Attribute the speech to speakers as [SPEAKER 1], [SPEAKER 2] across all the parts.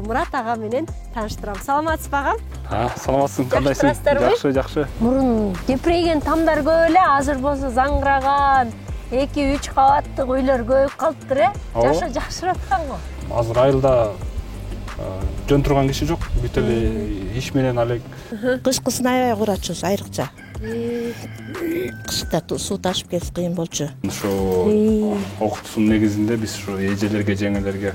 [SPEAKER 1] Мурат ага менен тааныштырам. Саламатсызбы агам?
[SPEAKER 2] Саламатсың, кандайсың? Жакшы, жакшы.
[SPEAKER 1] Мурун кепирейген тамдар көп эле, азыр болсо заңгыраган, 2-3 кабаттык үйлөр көбөйүп калыптыр, Жашы жакшырап атканго.
[SPEAKER 2] Азыр айылда жөн турган киши жок, бүт эле иш менен алек.
[SPEAKER 3] Кышкысын аябай курачубуз, айрыкча. Кышта суу ташып кетип кыйын болчу.
[SPEAKER 2] Ошо окутуусунун негизинде биз ушу эжелерге, жеңелерге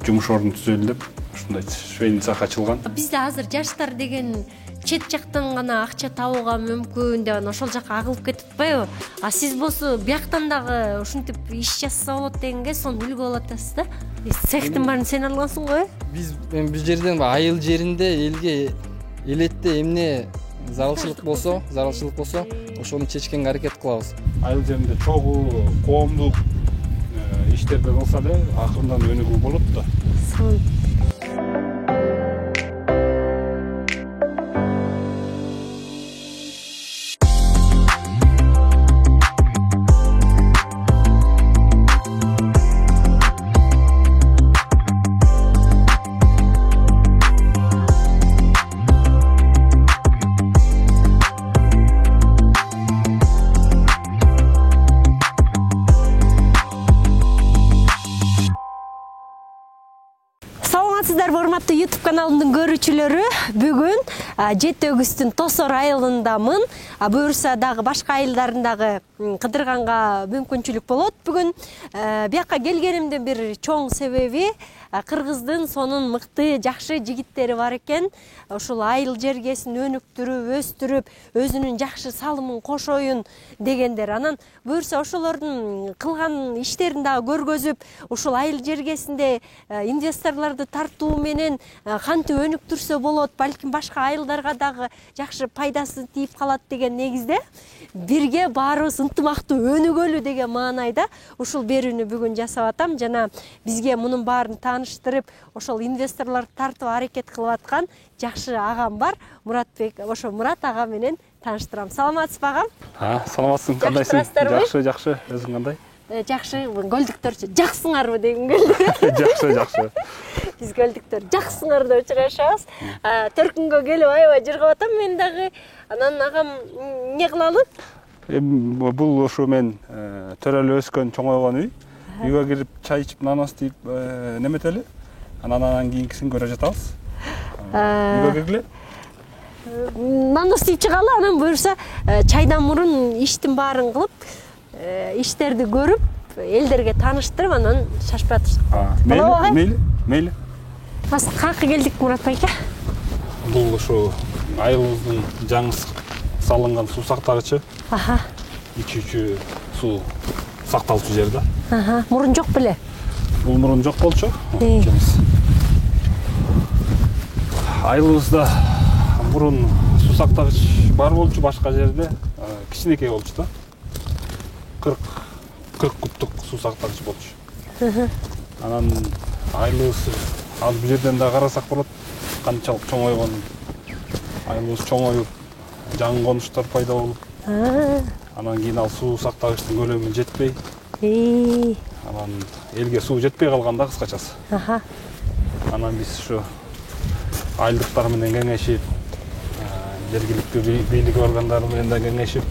[SPEAKER 2] жумуш ордун түзөлү деп ушундай швейный цех ачылган.
[SPEAKER 1] Бизде азыр жаштар деген чет жактан гана акча табууга мүмкүн деп ошол жака агылып кетип атпайбы? А сиз болсо бияктан дагы ушинтип иш жасаса болот дегенге сонун үлгү алып атасыз да. Цехтин баарын сен алгансың го?
[SPEAKER 4] Биз бул жерден айыл жеринде элге элетте эмне зарылчылык болсо, ошону чечкенге аракет кылабыз.
[SPEAKER 2] Айыл жеринде чогуу коомдук иштерди кылса эле акырындан өнүгүү болот да.
[SPEAKER 1] Саламатсыздарбы, урматтуу YouTube каналымдын көрүүчүлөрү. Бүгүн 7-өгүстүн Тосор айылындамын. Буюрса дагы башка айылдарындагы кыдырганга мүмкүнчүлүк болот. Бүгүн бияка келгенимдин бир чоң себеби кыргыздын сонун мыкты, жакшы жигиттери бар экен. Ошол айыл жергесин өнүктүрүп, өстүрүп, өзүнүн жакшы салымын кошоюн дегендер. Анан буюрса ошолордун кылган иштерин дагы көргөзүп, ушул айыл жергесинде инвесторлорду тартуу менен кантип өнүктүрсө болот, балким башка айылдарга дагы жакшы пайдасы тийип калат деген негизде бирге баарыбыз ынтымактуу өнүгөлү деген маанайда ушул берүүнү бүгүн жасап атам. Жана бизге мунун баарын тааныштырып, ошол инвесторлорду тартып аракет кылып аткан жакшы агам бар. Муратбек, ошо Мурат ага менен тааныштырам. Саламатсызбы агам?
[SPEAKER 2] Саламатсың, кандайсың? Жакшы, жакшы. Өзүң кандай?
[SPEAKER 1] Жакшы, көлдүктөрчү жаксыңарбы дегим келди.
[SPEAKER 2] Жакшы.
[SPEAKER 1] Биз көлдүктөр жаксыңар деп учурашабыз. Төркүнгө келип аябай жыргап атам мен дагы. Анан агам эмне кылалы?
[SPEAKER 2] Бул ошо мен төрөлүп өскөн, чоңойгон үй. Үйгө кирип чай ичип, нанос тийип неметели. Анан кийинкисин көрө жатабыз. Үйгө киргиле.
[SPEAKER 1] Нанос тийип чыгалы, анан буюрса чайдан мурун иштин баарын кылып, иштерди көрүп, элдерге тааныштырып, анан шашпай атышсак.
[SPEAKER 2] Мейли.
[SPEAKER 1] Каяка келдик, Мурат байке?
[SPEAKER 2] Бул ушу айылыбыздын жаңы салынган суу сактагычы. Ичүүчү суу сакталчу жер да.
[SPEAKER 1] Мурун жок беле?
[SPEAKER 2] Бул мурун жок болчу. Айылыбызда мурун суу сактагыч бар болчу, башка жерде кичинекей болчу да. 40 кубтук суу сактагыч болчу. Анан айылыбыз азыр бул жерден да карасак болот, канчалык чоңойгонун. Айылыбыз чоңоюп, жаңы конуштар пайда болуп, анан кийин ал суу сактагычтын көлөмү жетпей, анан элге суу жетпей калган да кыскачасы. Анан биз ушу айылдыктар менен кеңешип, жергиликтүү бийлик органдары менен да кеңешип,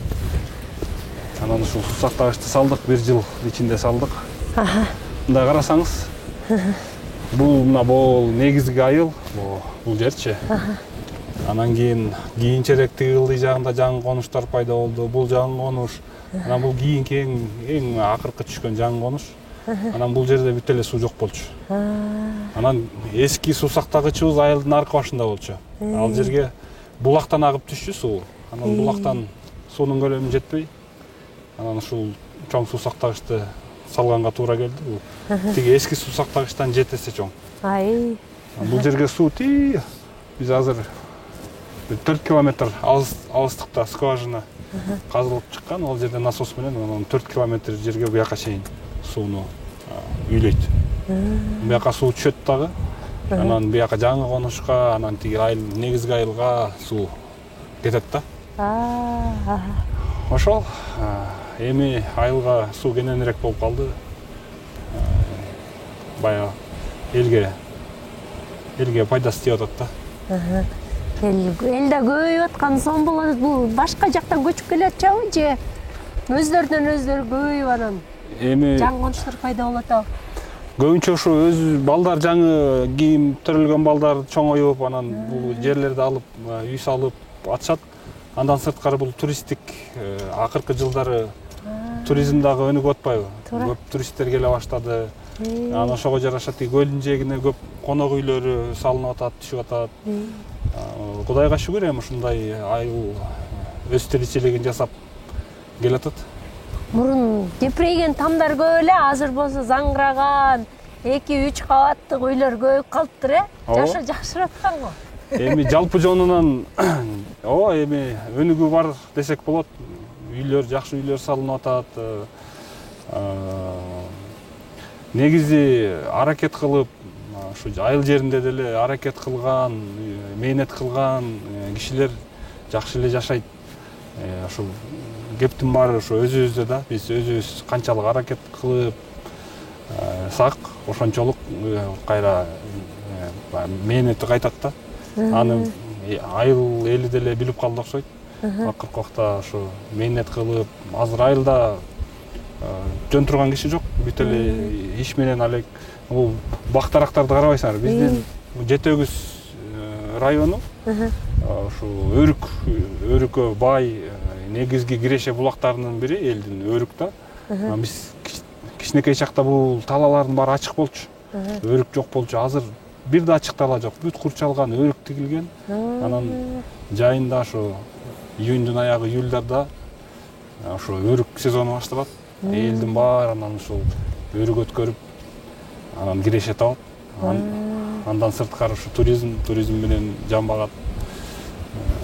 [SPEAKER 2] анан ушул суу сактагычты салдык, 1 жыл ичинде салдык. Мындай карасаңыз, бул бул негизги айыл, бул жерчи. Анан кийинчерээк тиги ылдый жагында жаңы конуштар пайда болду. Бул жаңы конуш. Анан бул кийинки эң акыркы түшкөн жаңы конуш. Анан бул жерде бүт эле суу жок болчу. Анан эски суу сактагычыбыз айылдын аркы башында болчу. Ал жерге булактан агып түшчү суу. Анан булактан суунун көлөмү жетпей, анан ушул чоң суу сактагычты салганга туура келди. Бул тиги эски суу сактагычтан 7 эсе чоң. Бул жерге суу биз азыр 4 километр алыстыкта скважина казылып чыккан. Ал жерде насос менен 4 километр жерге буяка чейин сууну үйлөйт. Буяка суу түшөт дагы. Анан буяка жаңы конушка, анан тиги айыл, негизги айылга суу кетет да. Ошол эми айылга суу кененирээк болуп калды. Баягы элге элге пайдасы тиеп атат да.
[SPEAKER 1] Элде көбөйүп аткан соң болот. Бул башка жактан көчүп келет жабы же өздөрүнөн өздөрү көбөйүп анан
[SPEAKER 2] Эми
[SPEAKER 1] жаңгонуштар пайда болот абы?
[SPEAKER 2] көбүнчө ушу өз балдар жаңы кийим төрөлгөн балдар чоңоюп анан бул жерлерди алып үй салып атышат. Андан сырткары бул туристтик акыркы жылдары туризм дагы өнүгүп атпайбы? Көп туристтер келе баштады. Анан ошого жараша көлдүн жээгине көп конок үйлөрү салынып атат, түшүп атат. Кудайга шүгүр эми ушундай айыл өз тиричилигин жасап келатат.
[SPEAKER 1] Мурун депирейген тамдар көп эле, азыр болсо заңгыраган 2-3 кабаттык үйлөр көбөйүп калыптыр, Жашы жакшырып аткан го.
[SPEAKER 2] Эми жалпы жонунан эми өнүгүү бар десек болот. Үйлөр, жакшы үйлөр салынып атат. Негизи аракет кылып, ушу айыл жеринде деле аракет кылган, мээнет кылган кишилер жакшы эле жашайт. Ушул кептин баары ушу өзүбүздө да. Биз өзүбүз канчалык аракет кылып сак, ошончолук кайра мээнети кайтат да. Аны айыл эли деле билип калды окшойт. Акыркы убакта ушу мээнет кылып, азыр айылда жөн турган киши жок. Бүт эле иш менен алек. Бул бактарактарды карабайсыңар. Биздин Жетөгүз району ушу өрүккө бай негизги киреше булактарынын бири элдин өрүк да. Биз кичинекей чакта бул талалардын баары ачык болчу. Өрүк жок болчу. Азыр бир да ачык тала жок. Бүт курчалган, өрүк тигилген. Анан жайында ушу июндун аягы, июльдарда ушу өрүк сезону башталат. Элдин баары анан ушул өрүк өткөрүп, анан киреше табат. Андан сырткары ушу туризм менен жан багат.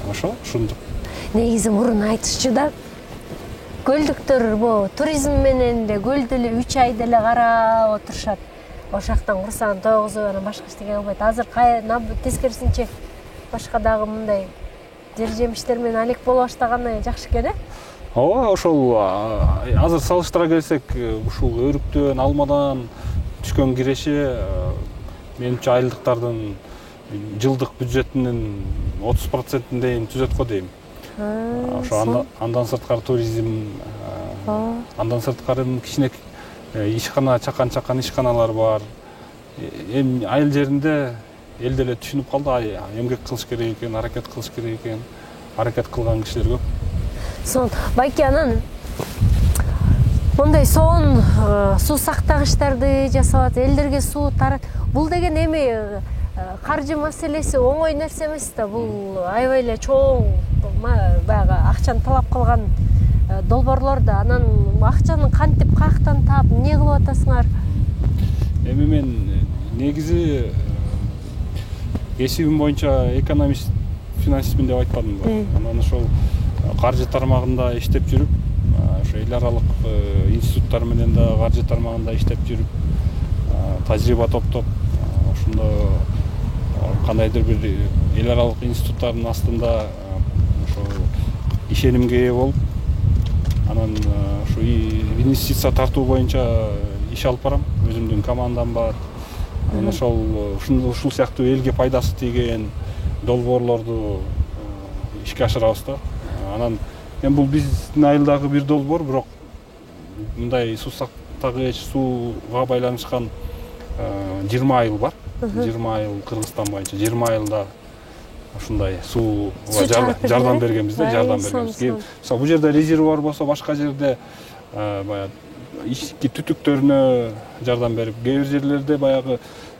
[SPEAKER 2] Ушундук.
[SPEAKER 1] Негизи мурун айтышчу да, көлдүктөр туризм менен эле көлдү эле 3 ай деле карап отурушат. Ошактан курсагын тойгузуп, анан башка эчтеке кылбайт. Азыр тескерисинче башка дагы мындай жер жемиштер менен алек боло баштаганы жакшы экен,
[SPEAKER 2] Ооба, ошол азыр салыштыра келсек, ушул өрүктөн, алмадан түшкөн киреше менимче айылдыктардын жылдык бюджетинин 30%-дейин түзөт го дейм. Ошо андан сырткары туризм, андан сырткары кичине ишкана, чакан ишканалар бар. Эми айыл жеринде эл деле түшүнүп калды, эмгек кылыш керек экен, аракет кылыш керек экен. Аракет кылган кишилер көп.
[SPEAKER 1] Сон байке анан мондай сонун суу сактагычтарды жасап, элдерге суу тарат. Бул деген эми каржы маселеси оңой нерсе эмес да. Бул аябай эле чоң баягы акчаны талап кылган долбоорлор да. Анан акчаны кантип, каяктан таап, эмне кылып атасыңар?
[SPEAKER 2] Эми мен негизи кесибим боюнча экономист, финансистмин деп айтпадымбы. Анан ошол каржы тармагында иштеп жүрүп, ошо эл аралык институттар менен да каржы тармагында иштеп жүрүп, тажрыйба топтоп, ошондо кандайдыр бир эл аралык институттардын астында ошо ишенимге ээ болуп, анан ушу инвестиция тартуу боюнча иш алып барам. Өзүмдүн командам бар. Анан ушул сыяктуу элге пайдасы тийген долбоорлорду ишке ашырабыз да. Анан бул биздин айылдагы бир долбоор, бирок мындай суу сактагыч, сууга байланышкан 20 айыл бар. 20 айыл Кыргызстан боюнча 20 айылда ушундай сууга жардам бергенбиз да, жардам бергенбиз. Мисалы, бул жерде резервуар болсо, башка жерде баягы ички түтүктөрүнө жардам берип, кээ бир жерлерде баягы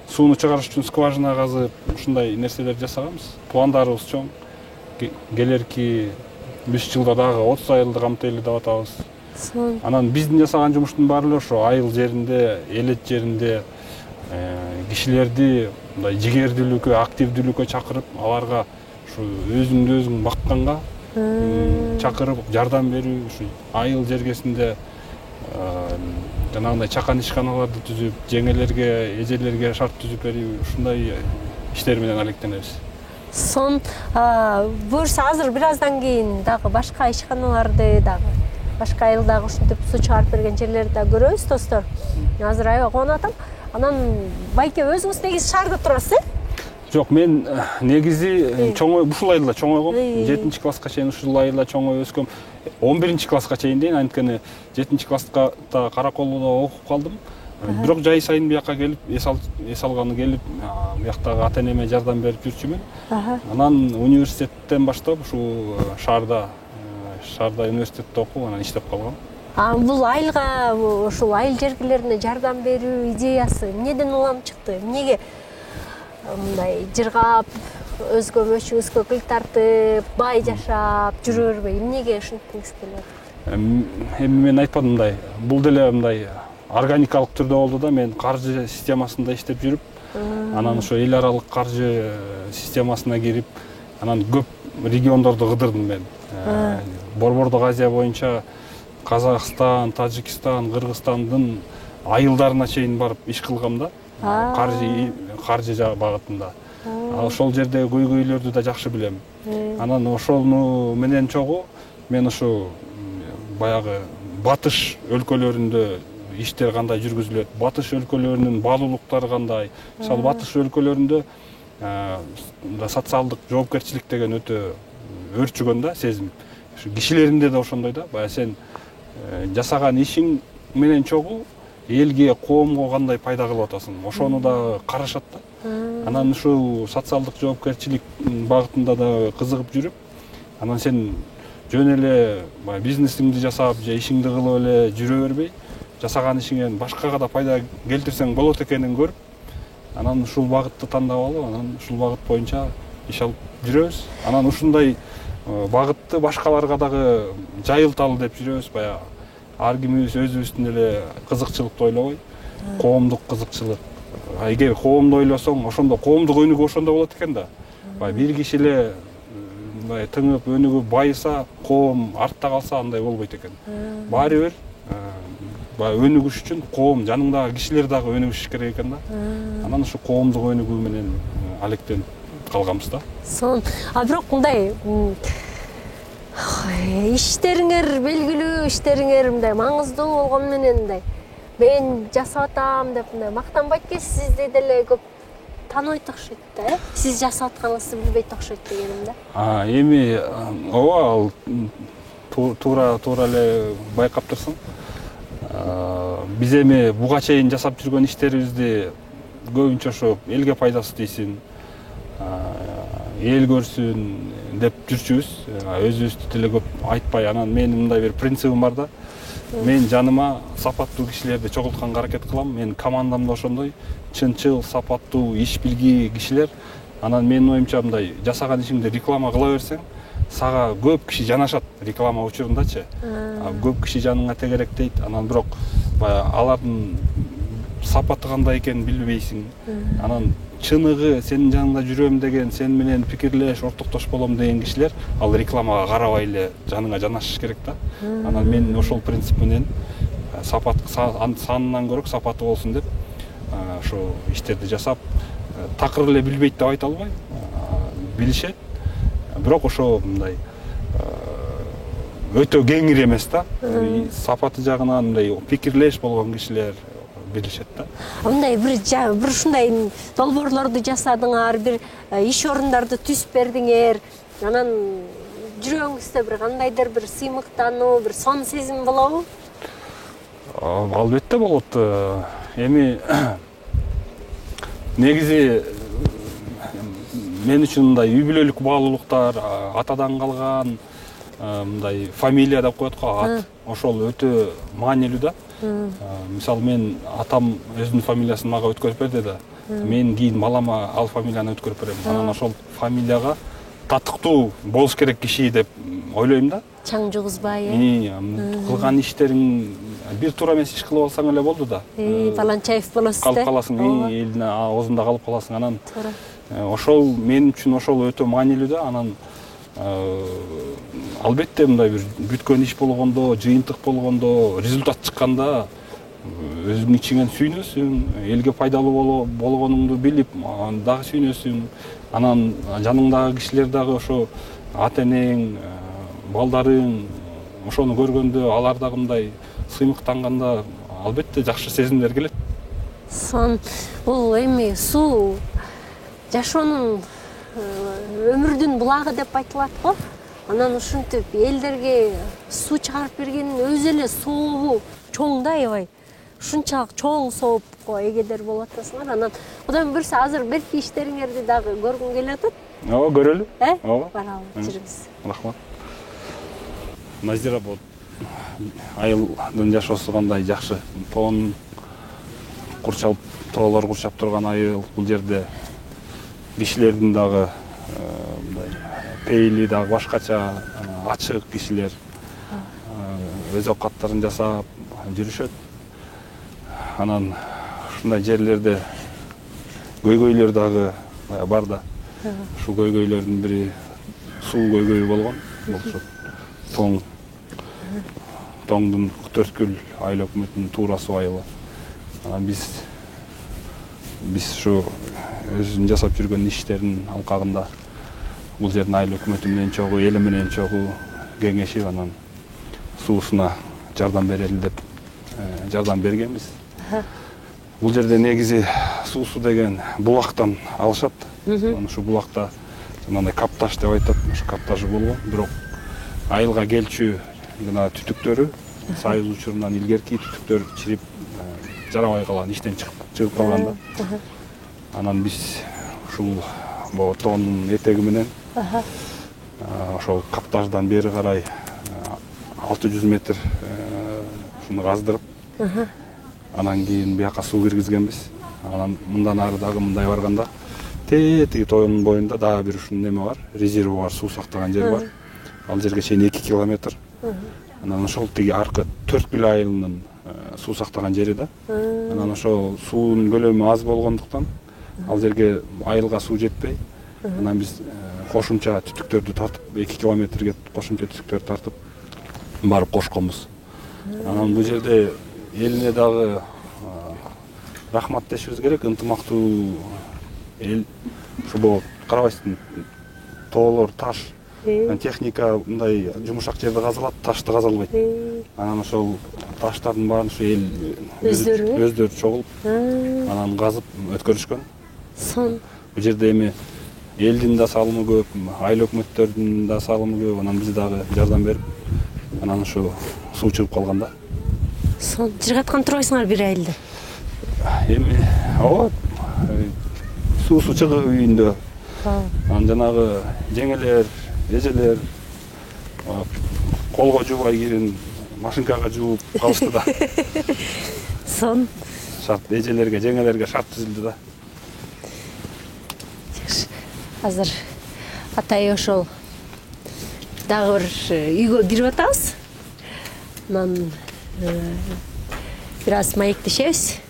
[SPEAKER 2] сууну чыгарыш үчүн скважина казып, ушундай нерселер жасаганбыз. Пландарыбыз чоң. Келерки 5 жылда дагы 30 айылды камтайлы деп атабыз. Анан биздин жасаган жумуштун баары эле ошо айыл жеринде, элет жеринде кишилерди мындай жигердүүлүккө, активдүүлүккө чакырып, аларга ушу өзүңдү өзүң бакканга чакырып, жардам берүү, ушу айыл жергесинде жанагындай чакан ишканаларды түзүп, жеңелерге, эжелерге шарт түзүп берүү, ушундай иштер менен алектенебиз.
[SPEAKER 1] Сон буюрса азыр бир аздан кийин дагы башка ишканаларды дагы, башка айылдагы ушинтип суу чыгарып берген жерлерди да көрөбүз, достор. Азыр аябай кубанып атам. Анан байке өзүңүз негизи шаарда турасыз,
[SPEAKER 2] Жок, мен негизи ушул айылда чоңойгом.
[SPEAKER 1] Үй.
[SPEAKER 2] 7-класска чейин ушул айылда чоңой өскөм. 11-класска чейин дейин, анткени 7-класска да Караколдо окуп калдым. Бирок жай сайын бияка келип, эс алганы келип, бияктагы ата-энеме жардам берип жүрчүмүн. Анан университеттен баштап ушул шаарда университетте окуп, анан иштеп калгам.
[SPEAKER 1] Бул айылга, ушул айыл жергилерине жардам берүү идеясы эмнеден улам чыкты? Эмнеге мындай жыргап, өзгө мөчүңүзгө кыл тартып, бай жашап жүрө бербей, эмнеге ушинткиңиз келет?
[SPEAKER 2] Эми мен айтпадым мындай, бул деле мындай органикалык түрдө болду да, мен каржы системасында иштеп жүрүп, анан ошо эл аралык каржы системасына кирип, анан көп региондорду кыдырдым мен. Борбордук Азия боюнча Казакстан, Тажикстан, Кыргызстандын айылдарына чейин барып иш кылгам да. Каржы багытында. Ошол жердеги көйгөйлөрдү да жакшы билем. Анан ошону менен чогуу мен ушу баягы батыш өлкөлөрүндө иштер кандай жүргүзүлөт, батыш өлкөлөрүнүн баалуулуктары кандай. Мисалы батыш өлкөлөрүндө социалдык жоопкерчилик деген өтө өрчүгөн да сезим. Кишилеринде да ошондой да. Баягы сен жасаган ишиң менен чогуу элге, коомго кандай пайда кылып атасың, ошону да карашат да. Анан ушул социалдык жоопкерчилик багытында да кызыгып жүрүп, анан сен жөн эле бизнесиңди жасап, же ишиңди кылып эле жүрө бербей, жасаган ишиңен башкага да пайда келтирсең болот экенин көрүп, анан ушул багытты тандап алып, анан ушул багыт боюнча иш алып жүрөбүз. Анан ушундай багытты башкаларга дагы жайылталы деп жүрөбүз. Баягы ар кимибиз өзүбүздүн эле кызыкчылыкты ойлобой, коомдук кызыкчылык. Эгер коомду ойлосоң, ошондо коомдук өнүгүү ошондо болот экен да. Бир киши эле тыңып, өнүгүп, байыса, коом артта калса андай болбойт экен. Баары бир өнүгүш үчүн коом, жаныңдагы кишилер дагы өнүгүш керек экен да. Анан ушу коомдук өнүгүү менен алектенип калганбыз да.
[SPEAKER 1] Бирок мындай иштериңер белгилүү, иштериңер мындай маңыздуу болгону менен мындай мен жасап атам деп мындай мактанбайт экенсиз, сизди деле көп тааныбайт окшойт да, сиз жасап атканыңызды билбейт окшойт дегеним да.
[SPEAKER 2] Эми ооба, ал туура эле байкап турсуң. Биз эми буга чейин жасап жүргөн иштерибизди көбүнчө ошо элге пайдасы тийсин, эл көрсүн деп жүрчүбүз. Өзүбүздү деле көп айтпай, анан менин мындай бир принцибим бар да. Мен жаныма сапаттуу кишилерди чогултканга аракет кылам. Менин командамда ошондой чынчыл, сапаттуу, иш билгий кишилер. Анан менин оюмча мындай жасаган ишиңди реклама кыла берсең, сага көп киши жанашат реклама учурундачы. Көп киши жаныңа тегеректейт. Анан бирок алардын сапаты кандай экенин билбейсиң. Анан чыныгы сенин жаныңда жүрөм деген, сен менен пикирлеш, ортоктош болом деген кишилер ал рекламага карабай эле жаныңа жанашыш керек да. Анан мен ошол принцип менен сапат санынан көрөк сапаты болсун деп ошо иштерди жасап, такыр эле билбейт деп айта албайм. Билишет. Бирок ошо мындай өтө кеңири эмес да. Сапаты жагынан мындай пикирлеш болгон кишилер билишет да.
[SPEAKER 1] Мындай бир ушундай долбоорлорду жасадыңар, бир иш орундарды түзүп бердиңер. Анан жүрөгүңүздө бир кандайдыр бир сыймыктануу, бир сон сезим болобу?
[SPEAKER 2] Албетте болот. Эми негизи мен үчүн мындай үй бүлөлүк баалуулуктар, атадан калган мындай фамилия деп коет го, ат. Ошол өтө маанилүү да. Мисалы мен атам өзүнүн фамилиясын мага өткөрүп берди да. Мен кийин балама ал фамилияны өткөрүп берем. Анан ошол фамилияга татыктуу болуш керек киши деп ойлойм да.
[SPEAKER 1] Чаң жугузбай.
[SPEAKER 2] Кылган иштериң бир туура эмес иш кылып алсаң эле болду да.
[SPEAKER 1] Баланчаев болосуз да.
[SPEAKER 2] Калып каласың, элдин оозунда калып каласың. Анан ошол мен үчүн ошол өтө маанилүү да. Анан албетте мындай бир бүткөн иш болгондо, жыйынтык болгондо, результат чыкканда өзүңүн ичиңен сүйүнөсүң, элге пайдалуу болгонуңду билип, дагы сүйүнөсүң. Анан жаныңдагы кишилер дагы ошо ата-энең, балдарың ошону көргөндө, алар дагы мындай сыймыктанганда албетте жакшы сезимдер келет.
[SPEAKER 1] Бул эми суу жашоонун өмүрдүн булагы деп айтылат го. Анан ушинтип элдерге суу чыгарып берген өзү эле сообу чоң да аябай. Ушунчалык чоң соопко эгедер болуп атасыңар. Анан кудай буюрса азыр берки иштериңерди дагы көргүм келип атат.
[SPEAKER 2] Ооба, көрөлү.
[SPEAKER 1] Ооба. Баралы, жүрүңүз.
[SPEAKER 2] Рахмат. Назира бул айылдын жашоосу кандай жакшы. Тоон курчалып, тоолор курчап турган айыл. Бул жерде кишилердин дагы мындай пейили дагы башкача, ачык кишилер өз оокаттарын жасап жүрүшөт. Анан ушундай жерлерде көйгөйлөр дагы бар да. Ушул көйгөйлөрдүн бири суу көйгөйү болгон. Бул Тоңдун Төрткүл айыл өкмөтүнүн туура суу айылы. Анан биз ушу өзүнүн жасап жүргөн иштеринин алкагында бул жердин айыл өкмөтү менен чогуу, эли менен чогуу кеңешип, анан суусуна жардам берели деп жардам бергенбиз. Бул жерде негизи суусу деген булактан алышат. Ушу булакта жанагындай капташ деп айтат. Ушу каптажы болгон, бирок айылга келчү жана түтүктөрү сайыз учурунан илгерки түтүктөр чирип жарабай калган, иштен чыгып калган да. Анан биз ушул тоонун этеги менен ошол каптаждан бери карай 600 метр ушуну каздырып, анан кийин бияка суу киргизгенбиз. Анан мындан ары дагы мындай барганда тетиги тоонун боюнда дагы бир ушул неме бар, резервуар, суу сактаган жер бар. Ал жерге чейин 2 километр. Анан ошол тиги аркы Төрткүл айылынын суу сактаган жери да. Анан ошол суунун көлөмү аз болгондуктан ал жерге айылга суу жетпей, анан биз кошумча түтүктөрдү тартып, 2 километрге кошумча түтүктөрдү тартып барып кошконбуз. Анан бул жерде элине дагы рахмат дешибиз керек, ынтымактуу эл. Ушу карабайсың, тоолор таш, техника мындай жумшак жерди казалат, ташты казалбайт. Анан ошол таштардын баарын ушу эл өздөрү чогулуп, анан казып өткөрүшкөн. Бул жерде эми элдин да салымы көп, айыл өкмөттөрдүн да салымы көп, анан биз дагы жардам берип, анан ушу суу чыгып калган да.
[SPEAKER 1] Жыргаткан турбайсыңар бир айылда?
[SPEAKER 2] Эми ооба, суусу чыгып үйүндө. Анан жанагы жеңелер, эжелер колго жуубай кирин, машинкага жууп калышты да. Шарт эжелерге, жеңелерге шарт түзүлдү да.
[SPEAKER 1] Азыр атай ошол дагы бир үйгө кирип атабыз. Анан бир аз маектешебиз.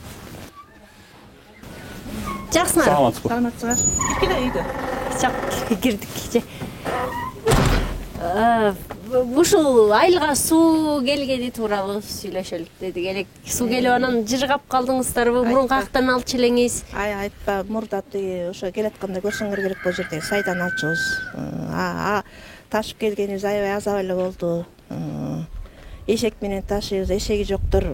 [SPEAKER 1] Жаксыңар?
[SPEAKER 3] Саламатсыздар. Кире үйгө.
[SPEAKER 1] Жак кирдик. Ушул айылга суу келгени тууралуу сүйлөшөлү дедик элек. Суу келип анан жыргап калдыңыздарбы? Мурун каяктан алчу элеңиз?
[SPEAKER 3] Айтпа, мурда ошо келатканда көрсөңөр керек бул жерде сайдан алчубуз. Ташып келгенибиз аябай азап эле болду. Эшек менен ташыйбыз, эшеги жоктор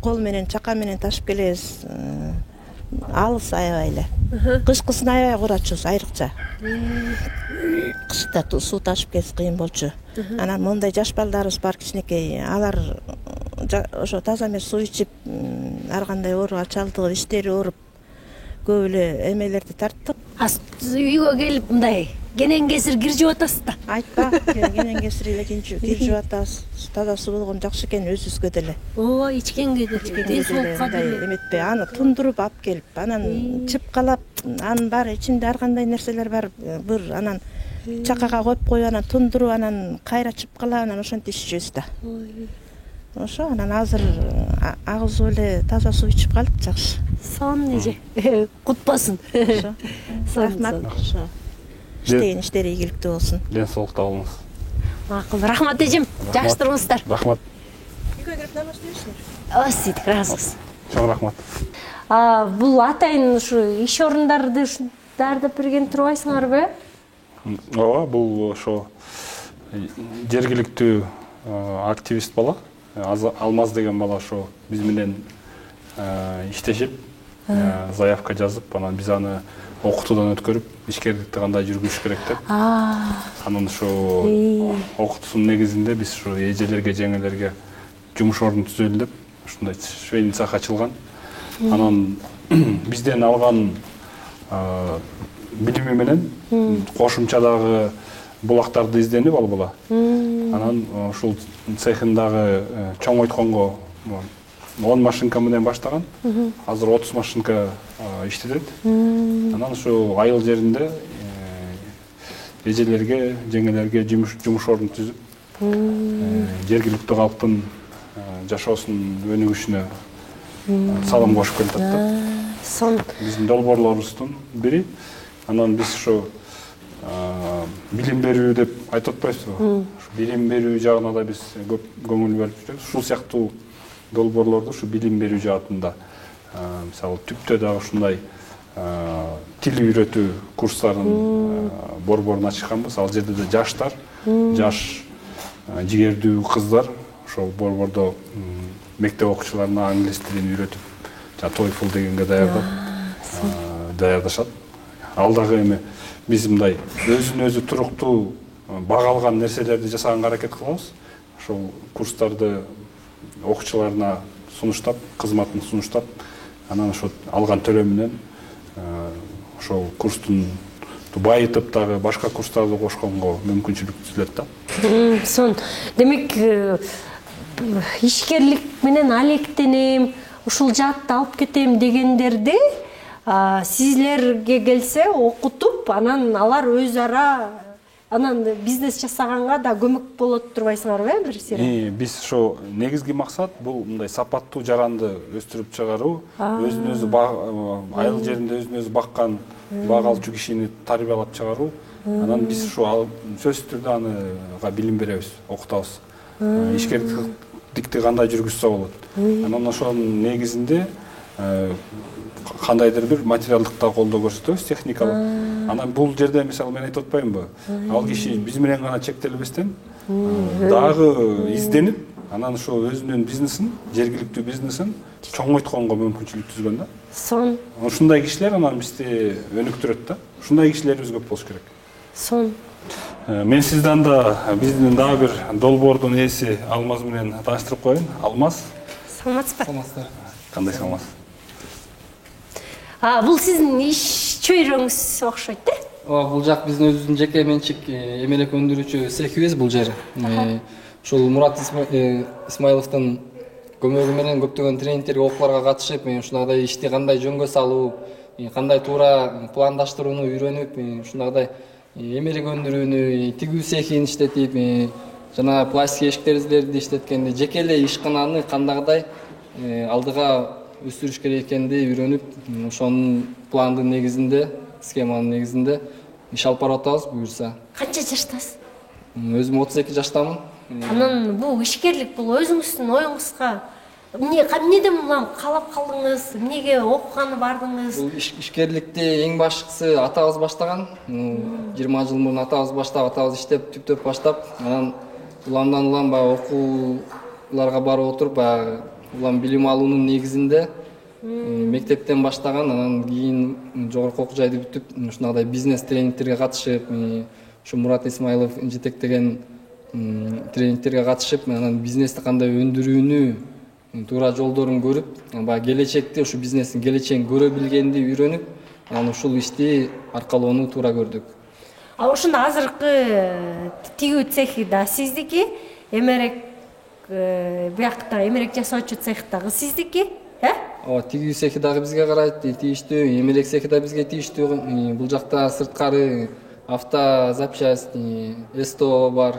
[SPEAKER 3] кол менен, чака менен ташып келебиз. Алыс аябай эле. Кышкысын аябай курачубуз, айрыкча. Кышта суу ташып келип кыйын болчу. Анан мондай жаш балдарыбыз бар, кичинекей, алар ошо таза эмес суу ичип, ар кандай ооруга чалдыгып, иштери ооруп, көп эле эмелерди тарттык.
[SPEAKER 1] Үйгө келип мындай кенен кесир киржип атасыз да?
[SPEAKER 3] Айтпа, кенен кесир эле киржип атабыз. Таза суу болгон жакшы экен өзүбүзгө деле.
[SPEAKER 1] Ооба, ичкенге деле, ден соолукка деле.
[SPEAKER 3] Эметпей, аны тундуруп алып келип, анан чыпкалап, анын баары ичинде ар кандай нерселер бар. Бир анан чакага коюп коюп, анан тундуруп, анан кайра чыпкалап, анан ошентип ичишебиз да. Ошо анан азыр агызып эле таза суу ичип калдык, жакшы.
[SPEAKER 1] Сон эже. Кутпасын.
[SPEAKER 3] Ошо. Рахмат. Ошо. Иштеген иштери ийгиликтүү болсун.
[SPEAKER 2] Ден соолукта болуңуз.
[SPEAKER 1] Макул, рахмат эжем. Жакшы туруңуздар.
[SPEAKER 2] Рахмат.
[SPEAKER 3] Үйгө кирип намаз кылышыңар.
[SPEAKER 1] Сиздик, разыбыз.
[SPEAKER 2] Чоң рахмат.
[SPEAKER 1] Бул атайын ушу иш орундарды дардап берген турбайсыңарбы?
[SPEAKER 2] Ооба, бул ошо жергиликтүү активист бала, Алмаз деген бала ошо биз менен иштешип, заявка жазып, анан биз аны окутуудан өткөрүп, ишкерликти кандай жүргүзүш керек деп. Анан ушу окутуусунун негизинде биз ушу эжелерге, жеңелерге жумуш ордун түзөлү деп ушундай швейный цех ачылган. Анан бизден алган билими менен кошумчадагы булактарды изденип албала. Анан ушул цехиндагы чоңойтконго 10 машинка менен баштаган. Азыр 30 машинка иштетет. Анан ушу айыл жеринде эжелерге, жеңелерге жумуш ордун түзүп, жергиликтүү калктын жашоосунун өнүгүшүнө салым кошуп келатат да.
[SPEAKER 1] Сон
[SPEAKER 2] Биздин долбоорлорубуздун бири. Анан биз ушу билим берүү деп айтып атпайбызбы? Билим берүү жагына да биз көп көңүл берип жүрөбүз. Ушул сыяктуу долбоорлорду ушу билим берүү жаатында, мисалы түптө дагы ушундай тил үйрөтүү курстарын борборун ачканбыз. Ал жерде да жаштар, жаш жигердүү кыздар ошол борбордо мектеп окуучуларына англис тилин үйрөтүп, TOEFL дегенге даярдашат. Ал дагы эми биз мындай өзүн өзү туруктуу бага алган нерселерди жасаганга аракет кылабыз. Ошол курстарды окуучуларына сунуштап, кызматын сунуштап, анан ошо алган төлөм менен ошол курстун байытып дагы башка курстарды кошконго мүмкүнчүлүк түзүлөт да.
[SPEAKER 1] сон демек ишкерлик менен алектенем, ушул жаатты алып кетем дегендерди сизлерге келсе окутуп, анан алар өз ара анан бизнес жасаганга да көмөк болот турбайсыңарбы, бир сыйра?
[SPEAKER 2] Биз ошо негизги максат бул мындай сапаттуу жаранды өстүрүп чыгаруу, өзүн өзү айыл жеринде өзүн өзү баккан бак алчу кишини тарбиялап чыгаруу. Анан биз ушу сөзсүз түрдө анга билим беребиз, окутабыз. Ишкерликти кандай жүргүзсө болот. Анан ошонун негизинде кандайдыр бир материалдык да колдоо көрсөтөбүз, техникалык. Анан бул жерде мисалы мен айтып атпаймынбы? Ал киши биз менен гана чектелбестен дагы изденип, анан ошо өзүнүн бизнесин, жергиликтүү бизнесин чоңойтконго мүмкүнчүлүк түзгөн да.
[SPEAKER 1] Сон
[SPEAKER 2] Ушундай кишилер анан бизди өнүктүрөт да. Ушундай кишилерибиз көп болуш керек.
[SPEAKER 1] сон
[SPEAKER 2] Мен сизден да биздин дагы бир долбоордун ээси Алмаз менен тааныштырып коеюн. Алмаз.
[SPEAKER 1] саламатсызбы?
[SPEAKER 4] Саламатсыздар.
[SPEAKER 2] Кандай саламатсыз?
[SPEAKER 1] Бул сиздин иш чөйрөңүз окшойт да?
[SPEAKER 4] Бул жак биздин өзүбүздүн жеке менчик эмелек өндүрүүчү цехибиз бул жер. Ушул Мурат Исмаиловдун көмөгү менен көптөгөн тренингтерге, окууларга катышып, ушундагы ишти кандай жөнгө салуу, кандай туура пландаштырууну үйрөнүп, ушундагы эмелек өндүрүүнү, тигүү цехин иштетип, жана пластик эшик терезелерди иштеткенди, жеке эле ишкананы кандагыдай алдыга өстүрүш керек экенди үйрөнүп, ошонун пландын негизинде, схеманын негизинде иш алып барып атабыз буюрса.
[SPEAKER 1] Канча жаштасыз?
[SPEAKER 4] Өзүм 32 жаштамын.
[SPEAKER 1] Анан бул ишкерлик бул өзүңүздүн оюңузга эмнеден улам каалап калдыңыз? Эмнеге окуганы бардыңыз?
[SPEAKER 4] Бул ишкерликти эң башкысы атабыз баштаган. 20 жыл мурун атабыз баштап, атабыз иштеп, түптөп баштап, анан улам баягы окууларга барып отуруп, баягы улам билим алуунун негизинде мектептен баштаган, анан кийин жогорку окуу жайды бүтүп, ушундагы бизнес тренингтерге катышып, ушу Мурат Исмаилов жетектеген тренингтерге катышып, анан бизнести кандай өндүрүүнү туура жолдорун көрүп, баягы келечекте ушу бизнестин келечегин көрө билгенди үйрөнүп, анан ушул ишти аркалоону туура көрдүк.
[SPEAKER 1] Ошондо азыркы тигүү цехи да сиздики, эмерек биякта эмерек жасоочу цех дагы сиздики,
[SPEAKER 4] Тигүү цехи дагы бизге карайт, тийиштүү, эмелек цехи да бизге тийиштүү. Бул жакта сырткары автозапчасть, СТО бар,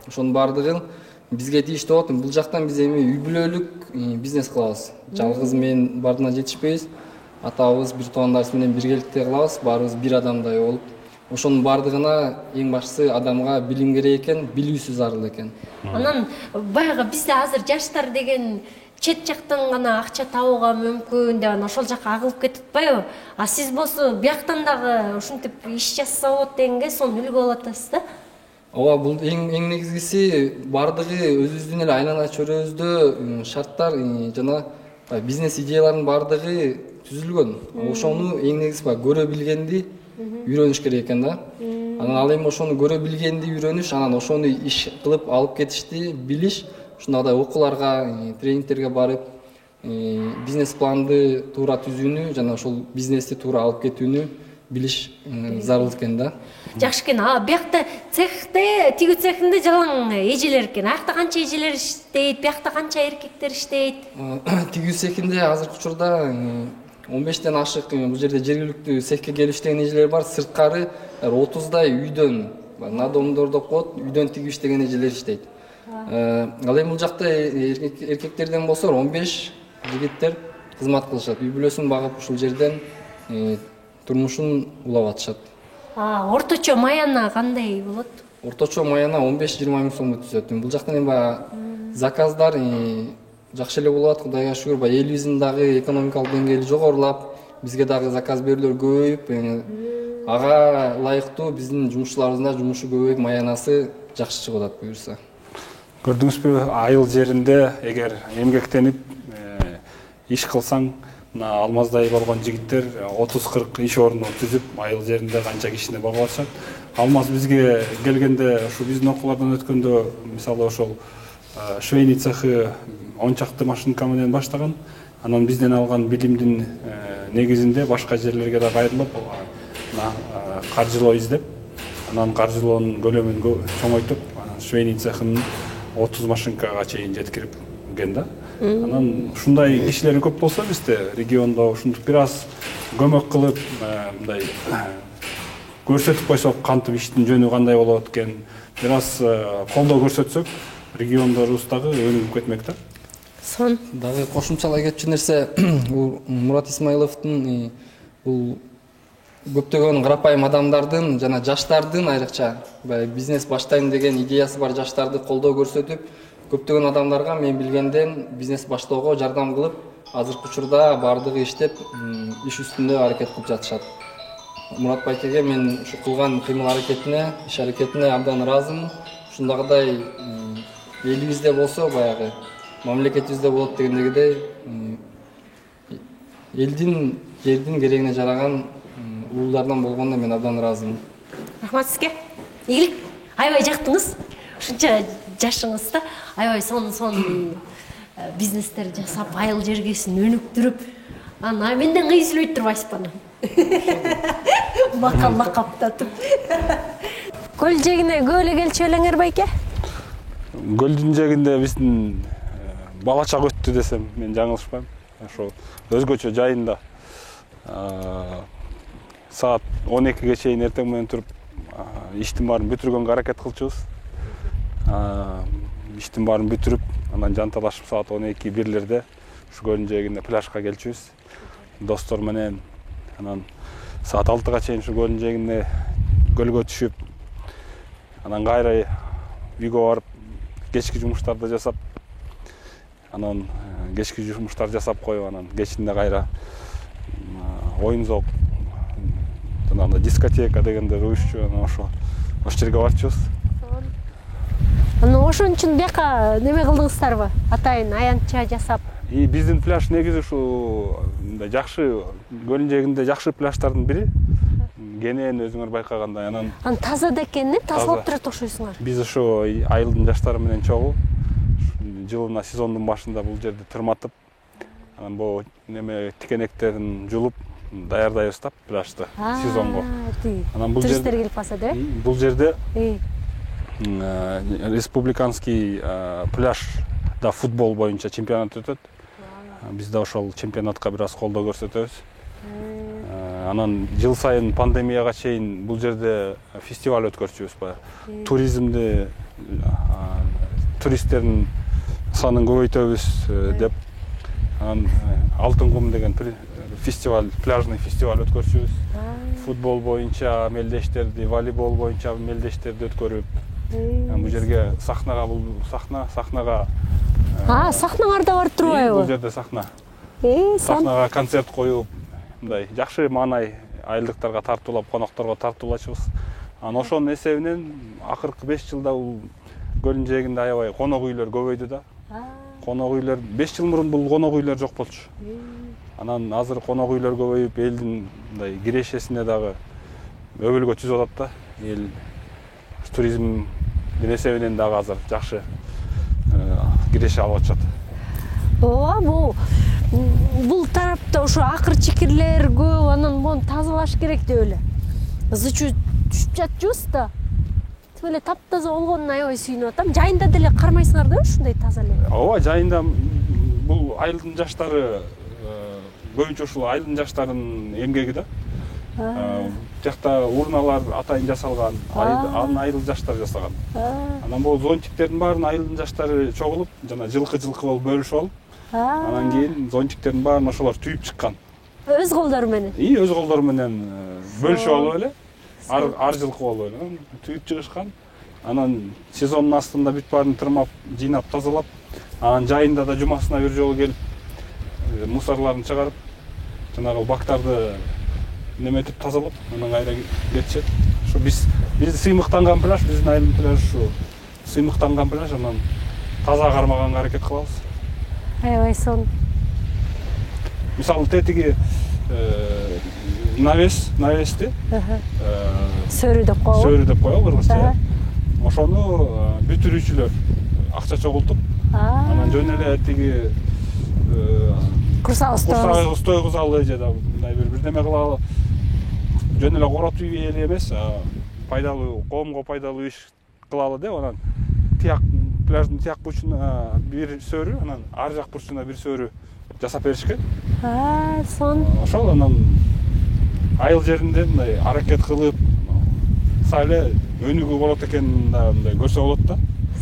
[SPEAKER 4] ошонун баардыгын бизге тийиштүү болот. Бул жактан биз эми үй бүлөлүк бизнес кылабыз. Жалгыз мен бардына жетишпейбиз. Атабыз, бир туугандарыбыз менен биргеликте кылабыз, баарыбыз бир адамдай болуп. Ошонун баардыгына эң башкысы адамга билим керек экен, билүүсү зарыл экен.
[SPEAKER 1] Анан баягы бизде азыр жаштар деген чет жактан гана акча табууга мүмкүн деп ошол жака агылып кетип атпайбы? Сиз болсо бияктан дагы ушинтип иш жасаса болот дегенге сонун үлгү болуп атасыз да?
[SPEAKER 4] Ооба, бул эң негизгиси баардыгы өзүбүздүн эле айлана чөйрөбүздө шарттар жана бизнес идеяларынын баардыгы түзүлгөн. Ошону эң негизи көрө билгенди үйрөнүш керек экен да. Анан ал эми ошону көрө билгенди үйрөнүш, анан ошону иш кылып алып кетишти билиш, ушундагы тренингтерге, тренингтерге барып, бизнес планды туура түзүүнү жана ошол бизнести туура алып кетүүнү билиш зарыл экен да.
[SPEAKER 1] Жакшы экен. Биякта цехте, тигүү цехинде жалаң эжелер экен. Аякта канча эжелер иштейт, биякта канча эркектер иштейт?
[SPEAKER 4] Тигүү цехинде азыркы учурда 15-тен ашык бул жерде жергиликтүү цехке келип иштеген эжелер бар. Сырткары 30дай үйдөн, надомдор деп коет, үйдөн тигип иштеген эжелер иштейт. Ал эми бул жакта эркектерден болсо 15 жигиттер кызмат кылышат. Үй бүлөсүн багып ушул жерден турмушун улап атышат.
[SPEAKER 1] Орточо маяна кандай болот?
[SPEAKER 4] Орточо маяна 15-20 миң сомго түзөт. Бул жактан эми заказдар жакшы эле болуп атат, Кудайга шүгүр. Элибиздин дагы экономикалык деңгээли жогорулап, бизге дагы заказ берүүлөр көбөйүп, ага ылайыктуу биздин жумушчуларыбыздын да жумушу көбөйүп, маянасы жакшы чыгып атат буюрса.
[SPEAKER 2] Көрдүңүзбү, айыл жеринде эгер эмгектенип иш кылсаң, алмаздай болгон жигиттер 30-40 иш орну түзүп, айыл жеринде канча кишини багып атышат. Алмаз бизге келгенде, ушу биздин окуулардан өткөндө, мисалы ошол швейный цехы 10 чакты машинка менен баштаган. Анан бизден алган билимдин негизинде башка жерлерге да кайрылып, каржылоо издеп, анан каржылоонун көлөмүн чоңойтуп, швейный цехын 30 машинкага чейин жеткирген да. Анан ушундай кишилер көп болсо бизде региондо ушинтип бир аз көмөк кылып, мындай көрсөтүп койсок, кантип иштин жөнү кандай болот экен, бир аз колдоо көрсөтсөк, региондорубуз дагы өнүгүп кетмек да.
[SPEAKER 1] Сон
[SPEAKER 4] Дагы кошумчалай кетчү нерсе, Мурат Исмаиловдун бул көптөгөн карапайым адамдардын жана жаштардын айрыкча бизнес баштайм деген идеясы бар жаштарды колдоо көрсөтүп, көптөгөн адамдарга мен билгенден бизнес баштоого жардам кылып, азыркы учурда баардыгы иштеп, иш үстүндө аракет кылып жатышат. Мурат байкеге мен ушу кылган кыймыл аракетине, иш аракетине абдан ыраазымын. Ушундагыдай элибизде болсо, баягы мамлекетибизде болот дегендегидей элдин, жердин керегине жараган уулдардан болгондо мен абдан ыраазымын.
[SPEAKER 1] рахмат сизге. Ийгилик. Аябай жактыңыз. Ушунча жашыңызда аябай сонун бизнестер жасап, айыл жергесин өнүктүрүп, анан менден кыйсылбай турбайсызбы анан? Макалла каптатып. Көл жегине көп эле келчү белеңер байке?
[SPEAKER 2] Көлдүн жегинде биздин бала чак өттү десем, мен жаңылышпайм. Ошо өзгөчө жайында саат 12ге чейин эртең менен туруп, иштин баарын бүтүргөнгө аракет кылчубуз. Иштин баарын бүтүрүп, анан жанталашып саат 12-1лерде ушу көлдүн жээгине пляжга келчүбүз. Достор менен анан саат 6га чейин ушу көлдүн жээгине көлгө түшүп, анан кайра үйгө барып кечки жумуштарды жасап, анан кечки жумуштар жасап коюп, анан кечинде кайра оюн зоок, жанагындай дискотека дегенде уюшчу, анан ошол жерге барчубуз.
[SPEAKER 1] Анан ошон үчүн бияка неме кылдыңыздарбы? Атайын аянтча жасап.
[SPEAKER 2] Биздин пляж негизи ушу жакшы, көлдүн жээгинде жакшы пляждардын бири. Кенен өзүңөр байкагандай, анан
[SPEAKER 1] Таза да экенин, тазалап турат окшойсуңар.
[SPEAKER 2] Биз ошо айылдын жаштары менен чогуу жылына сезондун башында бул жерде тырматып, анан бул неме тикенектерин жулуп, даярдайбыз да пляжды сезонго.
[SPEAKER 1] Анан бул туристтер келип калса да?
[SPEAKER 2] Бул жерде республиканский пляжда футбол боюнча чемпионат өтөт. Биз да ошол чемпионатка бир аз колдоо көрсөтөбүз. Анан жыл сайын пандемияга чейин бул жерде фестиваль өткөрчүбүз. Туризмди, туристтердин санын көбөйтөбүз деп, анан Алтын кум деген фестиваль, пляжный фестиваль өткөрчүбүз. Футбол боюнча мелдештерди, волейбол боюнча мелдештерди өткөрүп, бул жерге сахнага
[SPEAKER 1] сахнаңарда бар турбайбы?
[SPEAKER 2] Бул жерде сахнага концерт коюп, мындай жакшы маанай айылдыктарга тартуулап, конокторго тартуулачубыз. Анан ошонун эсебинен акыркы 5 жылда бул көлдүн жээгинде аябай конок үйлөр көбөйдү да. конок үйлер 5 жыл мурун бул конок үйлер жок болчу. Анан азыр конок үйлер көбөйүп, элдин мындай кирешесине дагы өбөлгө түзүп атат да. Эл туризм эсебинен дагы азыр жакшы киреше алып атышат.
[SPEAKER 1] Ооба, бул тарапта ошо акыр чикирлер көп, анан мону тазалаш керек деп эле. Зычу түшүп жатчубуз да. Тим эле таптаза болгонуна аябай сүйүнүп атам. Жайында деле кармайсыңар да ушундай таза эле?
[SPEAKER 2] Ооба, жайында бул айылдын жаштары көбүнчө ушул айылдын жаштарынын эмгеги да. Жакта урналар атайын жасалган, анын айыл жаштары жасаган. Анан бул зонтиктердин баарын айылдын жаштары чогулуп, жана жылкы болуп бөлүшүп алып, анан кийин зонтиктердин баарын ошолор түйүп чыккан.
[SPEAKER 1] Өз колдору менен?
[SPEAKER 2] Өз колдору менен бөлүшүп алып эле, ар жылкы болуп эле түйүп чыгышкан. Анан сезондун астында бүт баарын тырмап, жыйнап, тазалап, анан жайында да жумасына бир жолу келип, мусорларын чыгарып, жанагы бактарды неметип тазалап, анан кайра кетишет. Ошо биз сыймыктанган пляж, биздин айылдын пляжы ушу сыймыктанган пляж, анан таза кармаганга аракет кылабыз.
[SPEAKER 1] Аябай сонун.
[SPEAKER 2] Мисалы тетиги навести
[SPEAKER 1] сөрү деп коебу.
[SPEAKER 2] Сөрү деп коебу кыргызча. Ошону бүтүрүүчүлөр акча чогултуп, анан жөн эле тиги
[SPEAKER 1] курсак
[SPEAKER 2] стойгузалы же да мындай бирдеме кылалы. Жөн эле коротуу эле эмес, пайдалуу, коомго пайдалуу иш кылалы деп, анан тияк пляждын тияк бурчуна бир сөрү, анан ар жак бурчуна бир сөрү жасап беришкен.
[SPEAKER 1] Сон.
[SPEAKER 2] Ошол анан айыл жеринде мындай аракет кылып, сале өнүгүү болот экенин да мындай көрсө болот да.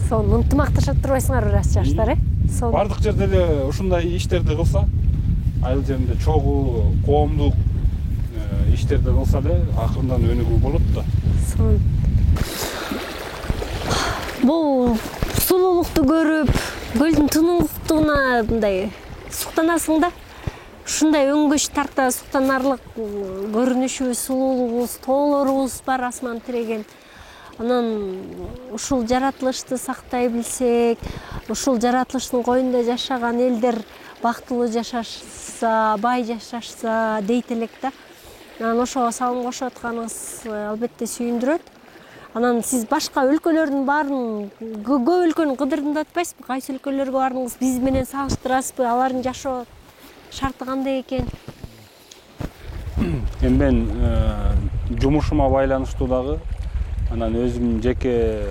[SPEAKER 1] Сон, ынтымакташып турбайсыңар бир аз жаштар, Сон.
[SPEAKER 2] Бардык жерде эле ушундай иштерди кылса, айыл жеринде чогуу, коомдук иштерди кылса эле акырындан өнүгүү болот да.
[SPEAKER 1] Сон. Бул сулуулукту көрүп, көлдүн тыныктыгына мындай суктанасың да. Ушундай өңгөч тарта суктанарлык көрүнүшүбүз, сулуулугубуз, тоолорубуз бар асман тиреген. Анан ушул жаратылышты сактай билсек, ушул жаратылыштын коюнда жашаган элдер бактылуу жашашса, бай жашашса дейт элек да. Анан ошого салым кошуп атканыңыз албетте сүйүндүрөт. Анан сиз башка өлкөлөрдүн баарын, көп өлкөнү кыдырдым деп атпайсызбы? Кайсы өлкөлөргө бардыңыз? Биз менен салыштырасызбы? Алардын жашоо шарты кандай экен?
[SPEAKER 2] Эми мен жумушума байланыштуу дагы, анан өзүм жеке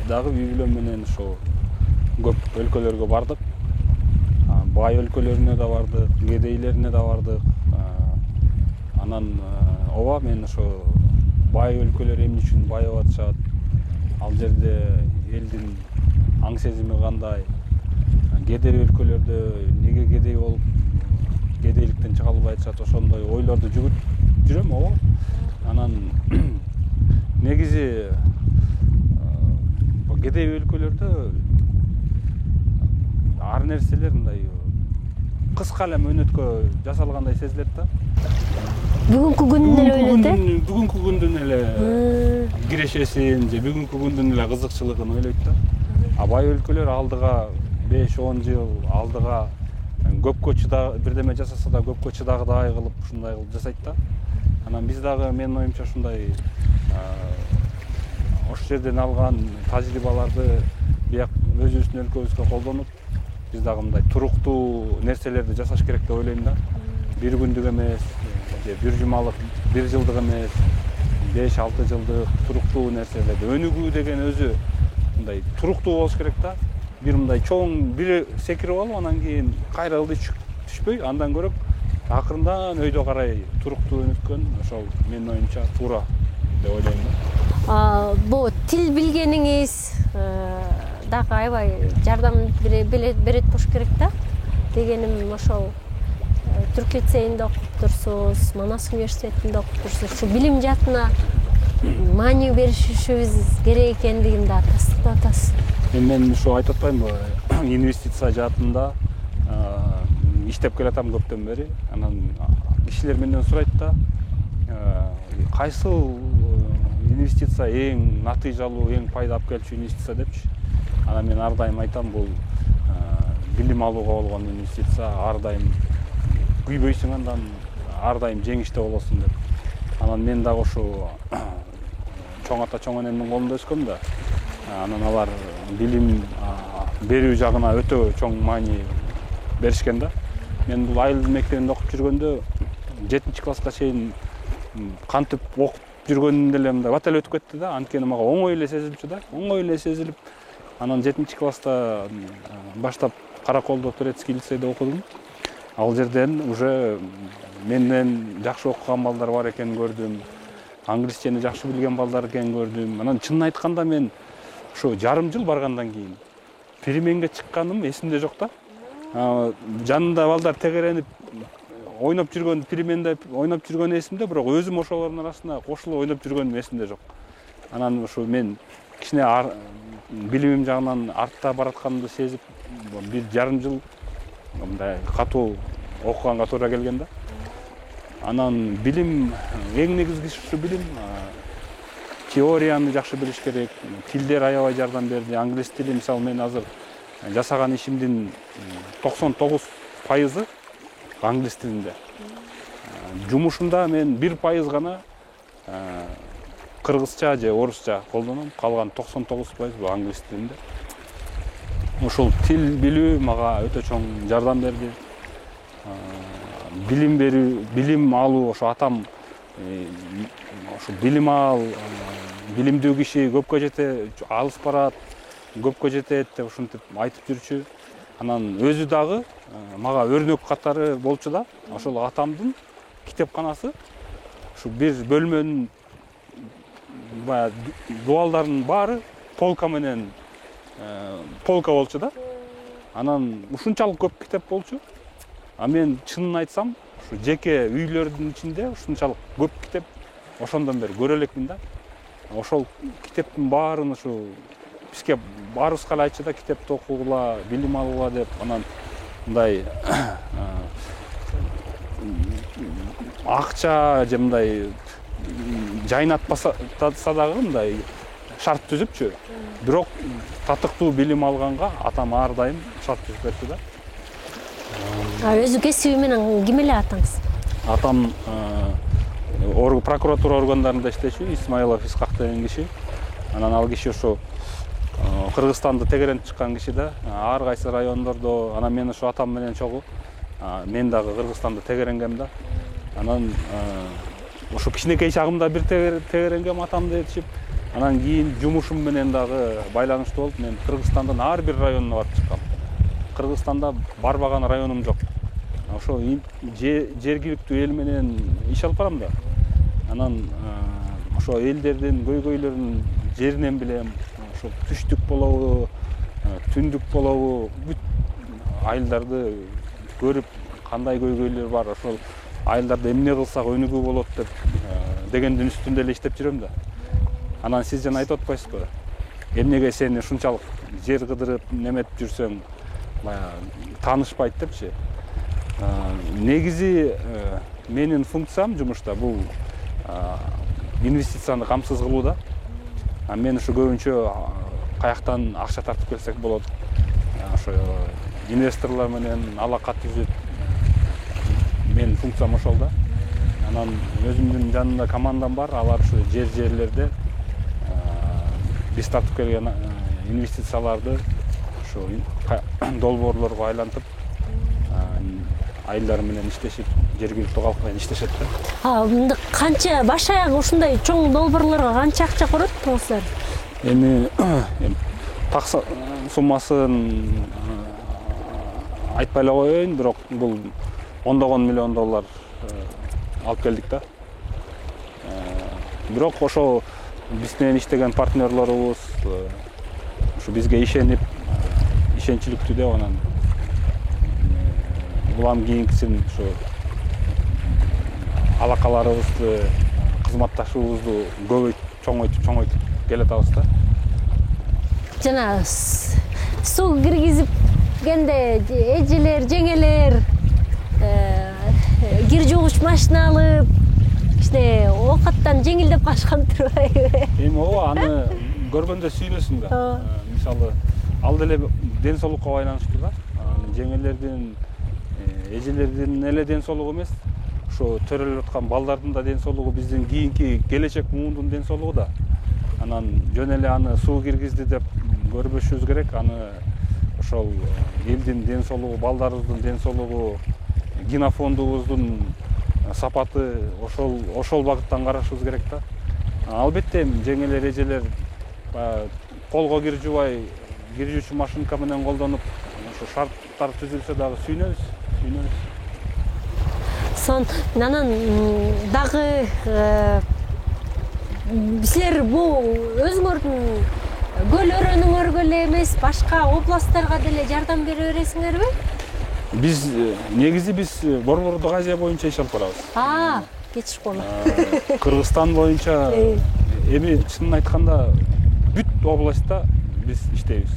[SPEAKER 2] дагы үй бүлөм менен ошо көп өлкөлөргө бардык. Бай өлкөлөрүнө да бардык, кедейлерине да бардык. Анан ооба мен ошо бай өлкөлөр эмне үчүн байып атышат, ал жерде элдин аң сезими кандай, кедей өлкөлөрдө эмнеге кедей болуп, кедейликтен чыга албай атышат, ошондой ойлорду жүгүрүп жүрөм, ооба. Анан негизи кедей өлкөлөрдө ар нерселер мындай кыска эле мөөнөткө жасалгандай сезилет да.
[SPEAKER 1] Бүгүнкү күндүн эле ойлойт,
[SPEAKER 2] Бүгүнкү күндүн эле кирешесин же бүгүнкү күндүн эле кызыкчылыгын ойлойт да. Бай өлкөлөр алдыга 5-10 жыл алдыга көпкө бирдеме жасаса да көпкө чыдагыдай кылып ушундай кылып жасайт да. Анан биз дагы менин оюмча ушундай ошол жерден алган тажрыйбаларды бияк өзүбүздүн өлкөбүзгө колдонуп, биз дагы мындай туруктуу нерселерди жасаш керек деп ойлойм да. Бир күндүк эмес, же бир жумалык, бир жылдык эмес, 5-6 жылдык туруктуу нерселерди. Өнүгүү деген өзү мындай туруктуу болуш керек да. Бир мындай чоң бир секирип алып, анан кийин кайра ылдый түшпөй, андан көрөк акырындан өйдө карай туруктуу өнүткөн ошол менин оюмча туура деп ойлойм да.
[SPEAKER 1] Бул тил билгениңиз дагы аябай жардам берет болуш керек да. Дегеним ошол Түркия лицейинде окуп турсуз, Манас университетинде окуп турсуз. Ушу билим жаатына маани беришибиз керек экендигин да тастыктап атасыз.
[SPEAKER 2] Мен ушу айтып атпаймынбы, инвестиция жаатында иштеп келатам көптөн бери. Анан кишилер менден сурайт да, кайсыл инвестиция эң натыйжалуу, эң пайда алып келчү инвестиция депчи. Анан мен ар дайым айтам, бул билим алууга болгон инвестиция ар дайым күйбөйсүң, андан ар дайым жеңиште болосуң деп. Анан мен дагы ушу чоң ата чоң энемдин колунда өскөм да. Анан алар билим берүү жагына өтө чоң маани беришкен да. Мен бул айыл мектебинде окуп жүргөндө 7-класска чейин кантип окуп жүргөнүм деле мындай батал өтүп кетти да. Анткени мага оңой эле сезилчү да. Оңой эле сезилип, анан 7-класста баштап Караколдо турецкий лицейде окудум. Ал жерден уже менден жакшы окуган балдар бар экенин көрдүм. Англисчени жакшы билген балдар экенин көрдүм. Анан чынын айтканда мен ушу жарым жыл баргандан кийин переменге чыкканым эсимде жок да. Жанында балдар тегеренип ойноп жүргөн, переменде ойноп жүргөн эсимде, бирок өзүм ошолордун арасына кошулуп ойноп жүргөнүм эсимде жок. Анан ушу мен кичине билимим жагынан артта баратканымды сезип, 1,5 жыл мындай катуу окуганга туура келген да. Анан билим эң негизгиси ушу билим. Теорияны жакшы билиш керек. Тилдер аябай жардам берди. Англис тили, мисалы, мен азыр жасаган ишимдин 99% англис тилинде. Жумушумда мен 1% гана кыргызча же орусча колдоном. Калган 99% бул англис тилинде. Ушул тил билүү мага өтө чоң жардам берди. Билим берүү, билим алуу, ошо атам ошо билим ал, билимдүү киши көпкө жете, алыс барат, көпкө жетет деп ушинтип айтып жүрчү. Анан өзү дагы мага өрнөк катары болчу да. Ошол атамдын китепканасы ушу бир бөлмөнүн баягы дуалдарынын баары полка менен полка болчу да. Анан ушунчалык көп китеп болчу. А мен чынын айтсам, ушу жеке үйлөрдүн ичинде ушунчалык көп китеп ошондон бери көрө элекмин да. Ошол китептин баарын ушу бизге баарыбызга эле айтчу да, китепти окугула, билим алгыла деп. Анан мындай акча же мындай жайнатпаса дагы мындай шарт түзүпчү. Бирок татыктуу билим алганга атам ар дайым шарт түзүп берди да.
[SPEAKER 1] Өзү кесиби менен ким эле атаңыз?
[SPEAKER 2] Атам прокуратура органдарында иштечү, Исмаилов Исхак деген киши. Анан ал киши ошо Кыргызстанды тегеренип чыккан киши да. Ар кайсы райондордо, анан мен ошо атам менен чогуу мен дагы Кыргызстанды тегеренгем да. Анан ошо кичинекей чагымда бир тегеренгем атамды ээрчип, анан кийин жумушум менен дагы байланыштуу болуп, мен Кыргызстандын ар бир районуна барып чыккам. Кыргызстанда барбаган районум жок. Ошо жергиликтүү эл менен иш алып барам да. Анан ошо элдердин көйгөйлөрүн жеринен билем. Ошо түштүк болобу, түндүк болобу, бүт айылдарды көрүп, кандай көйгөйлөр бар, ошол айылдарда эмне кылсак өнүгүү болот деп дегендин үстүндө эле иштеп жүрөм да. Анан сиз жана айтып атпайсызбы? Эмнеге сени ушунчалык жер кыдырып, неметип жүрсөң, баягы таанышпайт депчи. Негизи менин функциям жумушта бул инвестицияны камсыз кылуу да. Мен ушу көбүнчө каяктан акча тартып келсек болот. Ошо инвесторлор менен алака түзүп, менин функциям ошол да. Анан өзүмдүн жанымда командам бар, алар ушу жерлерде биз тартып келген инвестицияларды ушу долбоорлорго айлантып, айылдар менен иштешип, жергиликтүү калк менен иштешет да.
[SPEAKER 1] Мында канча баш аягы ушундай чоң долбоорлорго канча акча корот болсоор?
[SPEAKER 2] Эми так суммасын айтпай эле коеюн, бирок бул $10 миллион алып келдик да. Бирок ошо биз менен иштеген партнерлорубуз ушу бизге ишенип, ишенчиликтүү деп, анан булам кийинкисин ушу алакаларыбызды, кызматташыбызды чоңойтуп келатабыз да.
[SPEAKER 1] Жана суу киргизгенде эжелер, жеңелер кир жуугуч машина алып, кичине оокаттан жеңилдеп калышкан турбайбы?
[SPEAKER 2] Эми ооба, аны көргөндө сүйүнөсүң да. Мисалы, ал деле ден соолукка байланыштуу да. жеңелердин, эжелердин эле ден соолугу эмес, ошо төрөлүп аткан балдардын да ден соолугу, биздин кийинки келечек муундун ден соолугу да. Анан жөн эле аны суу киргизди деп көрбөшүбүз керек. Аны ошол элдин ден соолугу, балдарыбыздын ден соолугу, генофондубуздун сапаты ошол багыттан карашыбыз керек да. Албетте жеңелер, эжелер колго кир жубай, кир жуучу машинка менен колдонуп, ошо шарттар түзүлсө дагы сүйүнөбүз.
[SPEAKER 1] Анан дагы силер бул өзүңөрдүн көл-өрөөнүңөргө эле эмес, башка областтарга деле жардам бере бересиңерби?
[SPEAKER 2] Биз негизи Борбордук Азия боюнча иш алып барабыз.
[SPEAKER 1] Кетиш болду.
[SPEAKER 2] Кыргызстан боюнча эми чынын айтканда бүт областта биз иштейбиз.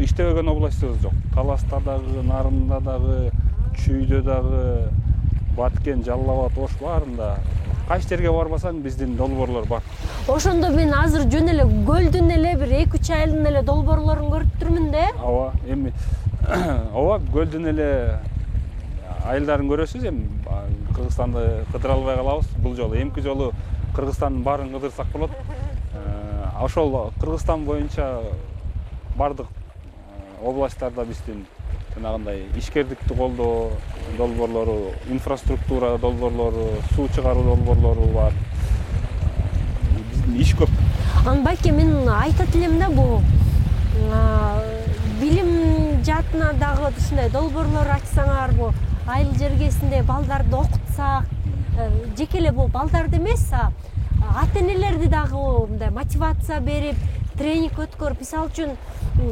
[SPEAKER 2] Иштебеген областыбыз жок. Таласта дагы, Нарында дагы, Чүйдө дагы, Баткен, Жалал Абад, Ош баарында. Кайсы жерге барбасаң биздин долбоорлор бар.
[SPEAKER 1] Ошондо мен азыр жөн эле көлдүн эле бир 2-3 айылдын эле долбоорлорун көрүп турмун да.
[SPEAKER 2] Ооба, эми көлдүн эле айылдарын көрөсүз. Эми Кыргызстанды кыдыра албай калабыз. Бул жолу эмки жолу Кыргызстандын баарын кыдырсак болот. Ошол Кыргызстан боюнча бардык областтарда биздин жанагындай ишкердикти колдоо долбоорлору, инфраструктура долбоорлору, суу чыгаруу долбоорлору бар. Биздин иш көп.
[SPEAKER 1] Байке, мен айтат элем да, бул билим жаатына дагы ушундай долбоорлор ачсаңар, бул айыл жергесинде балдарды окутсак, жеке эле бул балдарды эмес, ата-энелерди дагы мындай мотивация берип, тренинг өткөрүп, мисалы үчүн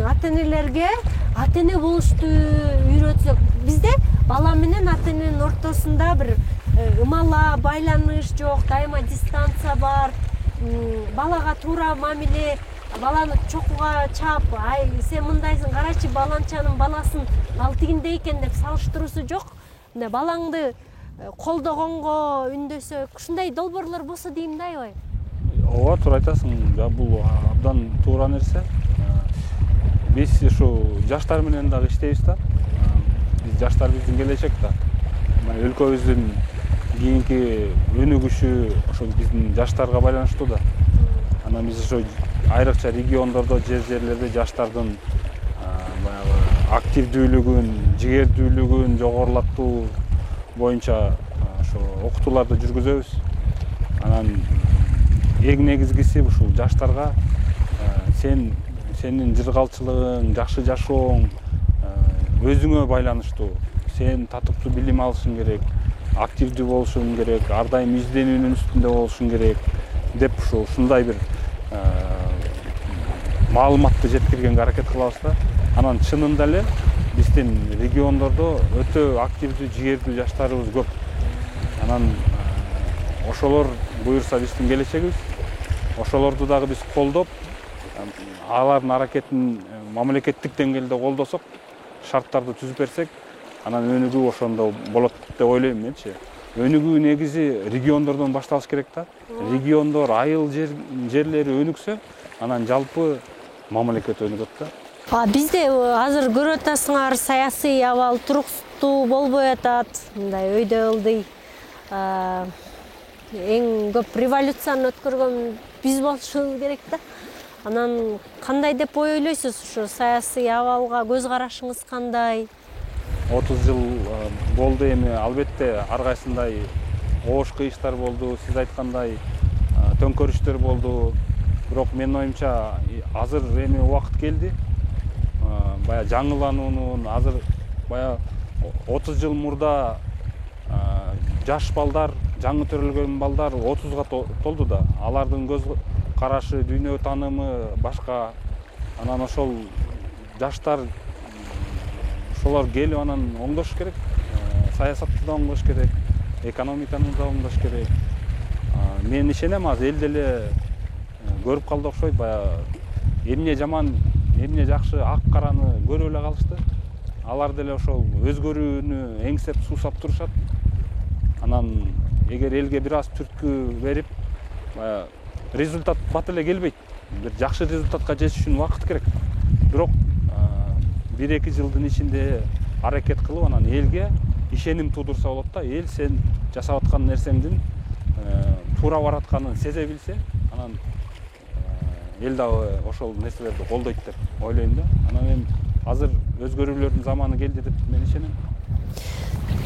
[SPEAKER 1] ата-энелерге ата-эне болушту үйрөтсөк, бизде бала менен ата-эненин ортосунда бир ымала байланыш жок, дайыма дистанция бар, балага туура мамиле, баланы чокуга чаап, ай сен мындайсың, карачы баланчанын баласын ал тигиндей экен деп салыштыруусу жок. Мына балаңды колдогонго үндөсөк, ушундай долбоорлор болсо дейм да, аябай.
[SPEAKER 2] Ооба, туура айтасың. Бул абдан туура нерсе. Биз ушу жаштар менен дагы иштейбиз да. Биз жаштар биздин келечек да. Өлкөбүздүн кийинки өнүгүшү ошол биздин жаштарга байланыштуу да. Анан биз ошо айрыкча региондордо, жерлерде жаштардын баягы активдүүлүгүн, жигердүүлүгүн жогорулатуу боюнча ошо окутууларды жүргүзөбүз. Анан эң негизгиси ушул жаштарга сенин жыргалчылыгың, жакшы жашооң өзүңө байланыштуу. Сен татыктуу билим алышың керек, активдүү болушуң керек, ар дайым изденүүнүн үстүндө болушуң керек деп ушундай бир маалыматты жеткиргенге аракет кылабыз да. Анан чынында эле биздин региондордо өтө активдүү, жигердүү жаштарыбыз көп. Анан ошолор буюрса биздин келечегибиз. Ошолорду дагы биз колдоп, алардын аракетин мамлекеттик деңгээлде колдосок, шарттарды түзүп берсек, анан өнүгүү ошондо болот деп ойлойм менчи. Өнүгүү негизи региондордон башталыш керек да. Региондор, айыл жерлери өнүксө, анан жалпы мамлекет өнүгөт да.
[SPEAKER 1] Бизде азыр көрүп атасыңар, саясий абал туруктуу болбой атат. Мындай өйдө ылдый эң көп революцияны өткөргөн биз болушубуз керек да. Анан кандай деп ойлойсуз, ушу саясий абалга көз карашыңыз кандай?
[SPEAKER 2] 30 жыл болду эми, албетте ар кайсындай оош кыйыштар болду, сиз айткандай төңкөрүштөр болду. Бирок менин оюмча азыр эми убакыт келди. Бая жаңылануунун, азыр бая 30 жыл мурда жаш балдар, жаңы төрөлгөн балдар 30га толду да. Алардын көз карашы, дүйнө таанымы башка. Анан ошол жаштар ошолор келип анан оңдош керек. Саясатты да оңдош керек, экономиканы да оңдош керек. Мен ишенем, азыр эл деле көрүп калды окшойт, баягы эмне жаман, эмне жакшы, ак караны көрүп эле калышты. Алар деле ошол өзгөрүүнү эңсеп, суусап турушат. Анан эгер элге бир аз түрткү берип, результат бат эле келбейт. Бир жакшы результатка жетиш үчүн убакыт керек. Бирок 1-2 жылдын ичинде аракет кылып анан элге ишеним туудурса болот да. Эл сен жасап аткан нерсеңдин туура баратканын сезе билсе, анан эл дагы ошол нерселерди колдойт деп ойлойм да. Анан эми азыр өзгөрүүлөрдүн заманы келди деп мен ишенем.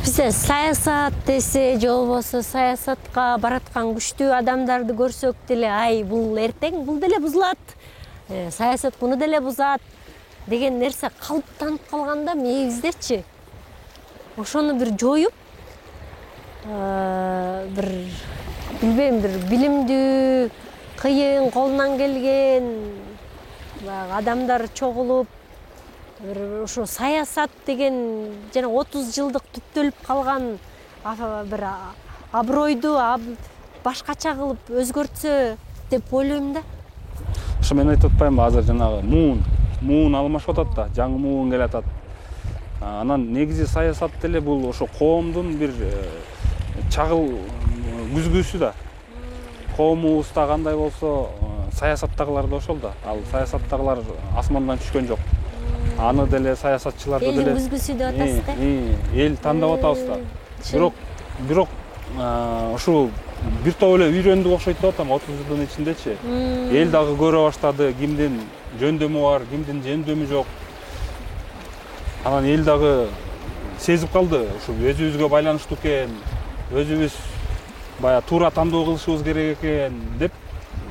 [SPEAKER 1] Бизде саясат десе, же болбосо саясатка бараткан күчтүү адамдарды көрсөк деле, ай бул эртең бул деле бузулат, саясат муну деле бузат деген нерсе калыптанып калганда мээбиздечи ошону бир жоюп, бир билбейм, бир билимдүү, кыйын, колунан келген адамдар чогулуп, бир ушу саясат деген жана 30 жылдык түптөлүп калган бир абройду башкача кылып өзгөртсө деп ойлойм да.
[SPEAKER 2] Ошо мен айтып атпаймынбы, азыр жанагы муун алмашып атат да, жаңы муун келатат. Анан негизи саясат деле бул ошо коомдун бир чагыл күзгүсү да. Коомубузда кандай болсо, саясаттагылар да ошол да. Ал саясаттагылар асмандан түшкөн жок. Аны деле саясатчыларды деле
[SPEAKER 1] элдин күзгүсү деп атасыз да.
[SPEAKER 2] Эл тандап атабыз да. Бирок ушул бир топ эле үйрөндүк окшойт деп атам 30 жылдын ичиндечи. Эл дагы көрө баштады, кимдин жөндөмү бар, кимдин жөндөмү жок. Анан эл дагы сезип калды, ушу өзүбүзгө байланыштуу экен, өзүбүз баягы туура тандоо кылышыбыз керек экен деп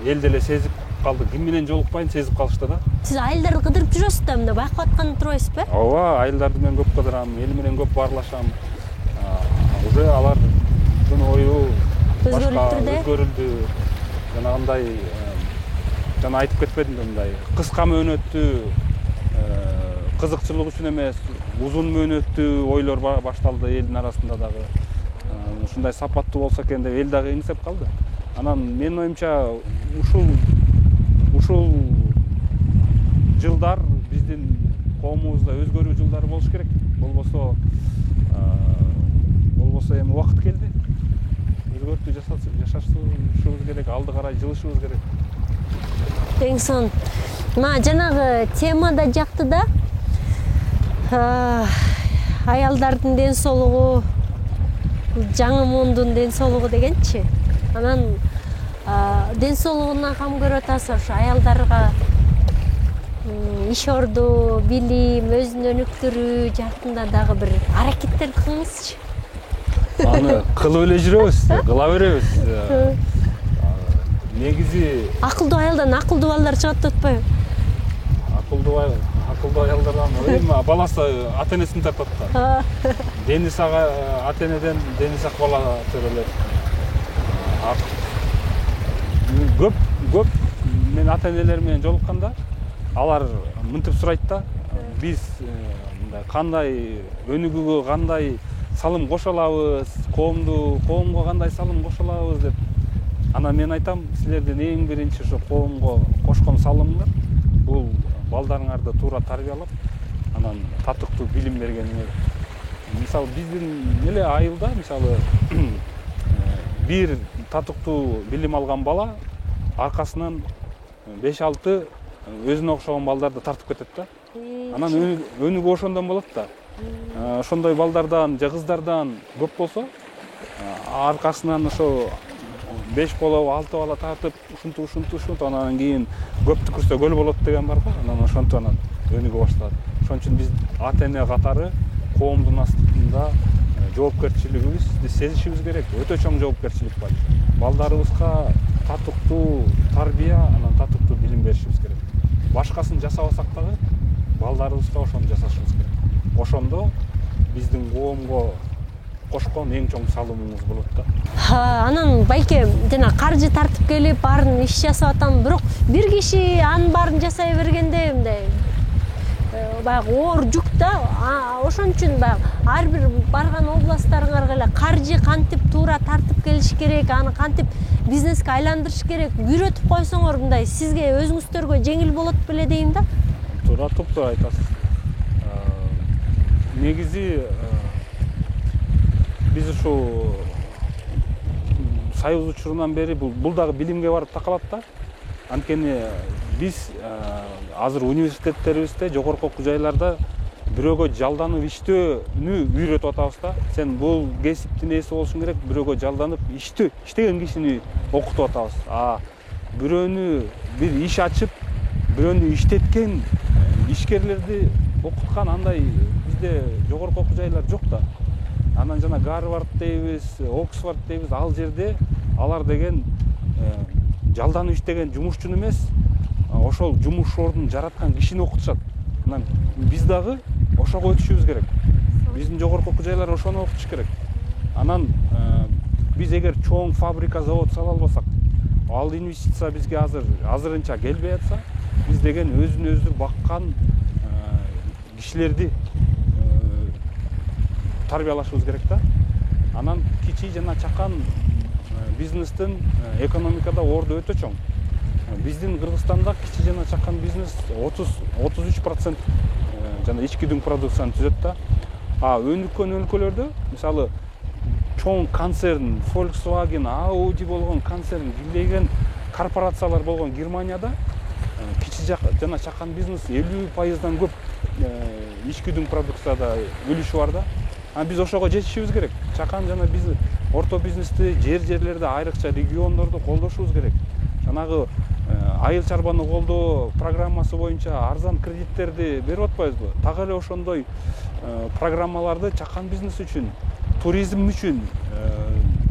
[SPEAKER 2] эл деле сезип калды. Ким менен жолукпайын сезип калышты да.
[SPEAKER 1] Сиз айылдарды кыдырып жүрөсүз да, мында байкап атканды турбайсызбы?
[SPEAKER 2] Ооба, айылдарды мен көп кыдырам, эл менен көп баарлашам. Уже алардын ою өзгөрүлдү. Жанагындай жана айтып кетпедимби, мындай кыска мөөнөттүү, кызыкчылык үчүн эмес, узун мөөнөттүү ойлор башталды элдин арасында дагы. Ушундай сапаттуу болсо экен деп эл дагы эңсеп калды. Анан менин оюмча ушул жылдар биздин коомубузда өзгөрүү жылдары болуш керек. Болбосо эми убакыт келди. Өзгөртүү жашашыбыз керек, алды карай жылышыбыз керек.
[SPEAKER 1] Эң сон. Мына жанагы темада жакты да. Аялдардын ден соолугу, жаңы муундун ден соолугу дегенчи. Анан ден соолугуна кам көрүп атасыз, ошо аялдарга иш орду, билим, өзүн өнүктүрүү жактында дагы бир аракеттер кылыңызчы.
[SPEAKER 2] Аны кылып эле жүрөбүз, кыла беребиз. Негизи
[SPEAKER 1] акылдуу аялдан акылдуу балдар чыгат деп атпайбы?
[SPEAKER 2] Акылдуу аялдардан эми баласы ата-энесин тартат да. Дени сак ата-энеден дени сак бала төрөлөт. Көп мен ата-энелер менен жолукканда алар мынтип сурайт да. Биз мындай кандай өнүгүүгө кандай салым кошо алабыз, коомго кандай салым кошо алабыз деп. Анан мен айтам, силердин эң биринчи ошо коомго кошкон салымыңар бул балдарыңарды туура тарбиялап, анан татыктуу билим бергениңер. Мисалы биздин эле айылда мисалы бир татыктуу билим алган бала аркасынан 5-6 өзүнө окшогон балдарды тартып кетет да. Анан өнүгүү ошондон болот да. Ошондой балдардан же кыздардан көп болсо, аркасынан ошо 5 болобу 6 бала тартып, ушинтип анан кийин көп түкүрсө көл болот деген бар го. Анан ошентип анан өнүгө башталат. Ошон үчүн биз ата-эне катары коомдун астында жоопкерчилигибизди сезишибиз керек. Өтө чоң жоопкерчилик бар. Балдарыбызга татыктуу тарбия, анан татыктуу билим беришибиз керек. Башкасын жасабасак дагы балдарыбызга ошону жасашыбыз керек. Ошондо биздин коомго кошкон эң чоң салымыбыз болот да.
[SPEAKER 1] Анан балки жана каржы тартып келип баарын иш жасап атам, бирок бир киши анын баарын жасай бергенде мындай баягы оор жүк да. Ошон үчүн баягы ар бир барган областтарыңарга эле каржы кантип туура тартып келиш керек, аны кантип бизнеске айландырыш керек үйрөтүп койсоңор, мындай сизге өзүңүздөргө жеңил болот беле дейм да.
[SPEAKER 2] Туура топтор айтасыз. Негизи биз ушу союз учурунан бери бул дагы билимге барып такалат да. Анткени биз азыр университеттерибизде, жогорку окуу жайларда бирөөгө жалданып иштөөнү үйрөтүп атабыз да. Сен бул кесиптин ээси болушуң керек, бирөөгө жалданып иштеген кишини окутуп атабыз. Бирөөнү бир иш ачып, бирөөнү иштеткен ишкерлерди окуткан андай бизде жогорку окуу жайлар жок да. Анан жана Гарвард дейбиз, Оксфорд дейбиз, ал жерде алар деген жалданып иштеген жумушчуну эмес, ошол жумуш ордун жараткан кишини окутушат. Анан биз дагы ошого өтүшүбүз керек. Биздин жогорку окуу жайлар ошону окутуш керек. Анан биз эгер чоң фабрика, завод сала албасак, ал инвестиция бизге азырынча келбей атса, биз деген өзүн өзү баккан кишилерди тарбиялашыбыз керек да. Анан кичи жана чакан бизнестин экономикада орду өтө чоң. Биздин Кыргызстанда кичи жана чакан бизнес 33% жана ички дүң продукцияны түзөт да. Өнүккөн өлкөлөрдө, мисалы, чоң концерн, Volkswagen, Audi болгон концерн, бийлеген корпорациялар болгон Германияда кичи жана чакан бизнес 50%дан көп ички дүң продукцияда үлүшү бар да. Биз ошого жетишибиз керек. Чакан жана орто бизнести жерлерде, айрыкча региондорду колдошубуз керек. Жанагы айыл чарбаны колдоо программасы боюнча арзан кредиттерди берип атпайбызбы? Так эле ошондой программаларды чакан бизнес үчүн, туризм үчүн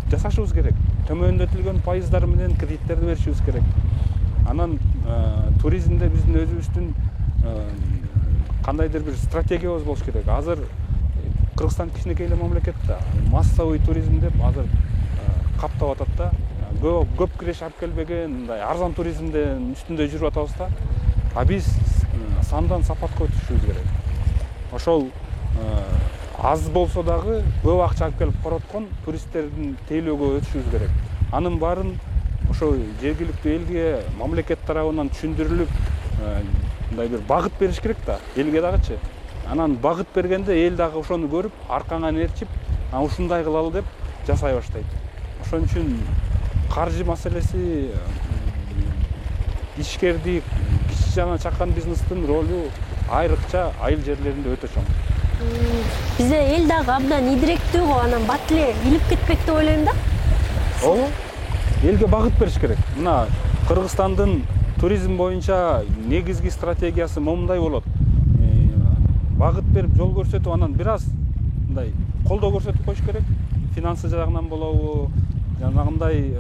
[SPEAKER 2] жасашыбыз керек. Төмөндөтүлгөн пайыздар менен кредиттерди беришибиз керек. Анан туризмде биздин өзүбүздүн кандайдыр бир стратегиябыз болуш керек. Азыр Кыргызстан кичинекей эле мамлекет да. Массовый туризм деп азыр каптап атат да. Көп киреш алып келбеген, мындай арзан туризмдин үстүндө жүрүп атабыз да. Биз сандан сапатка өтүшүбүз керек. Ошол аз болсо дагы көп акча алып келип короткон туристтердин тейлөөгө өтүшүбүз керек. Анын баарын ошо жергиликтүү элге мамлекет тарабынан түшүндүрүлүп, мындай бир багыт бериш керек да, элге дагычы. Анан багыт бергенде эл дагы ошону көрүп, аркаңан ээрчип, ушундай кылалы деп жасай баштайт. Ошон үчүн каржы маселеси, ишкердик, кичи жана чакан бизнестин ролу айрыкча айыл жерлеринде өтө чоң.
[SPEAKER 1] Бизде эл дагы абдан идиректүү го, анан бат эле илип кетпек деп ойлойм да.
[SPEAKER 2] Ооба. Элге багыт бериш керек. Мына Кыргызстандын туризм боюнча негизги стратегиясы момундай болот. Багыт берип, жол көрсөтүп, анан бир аз мындай колдоо көрсөтүп коюш керек. Финансы жагынан болобу, жанагындай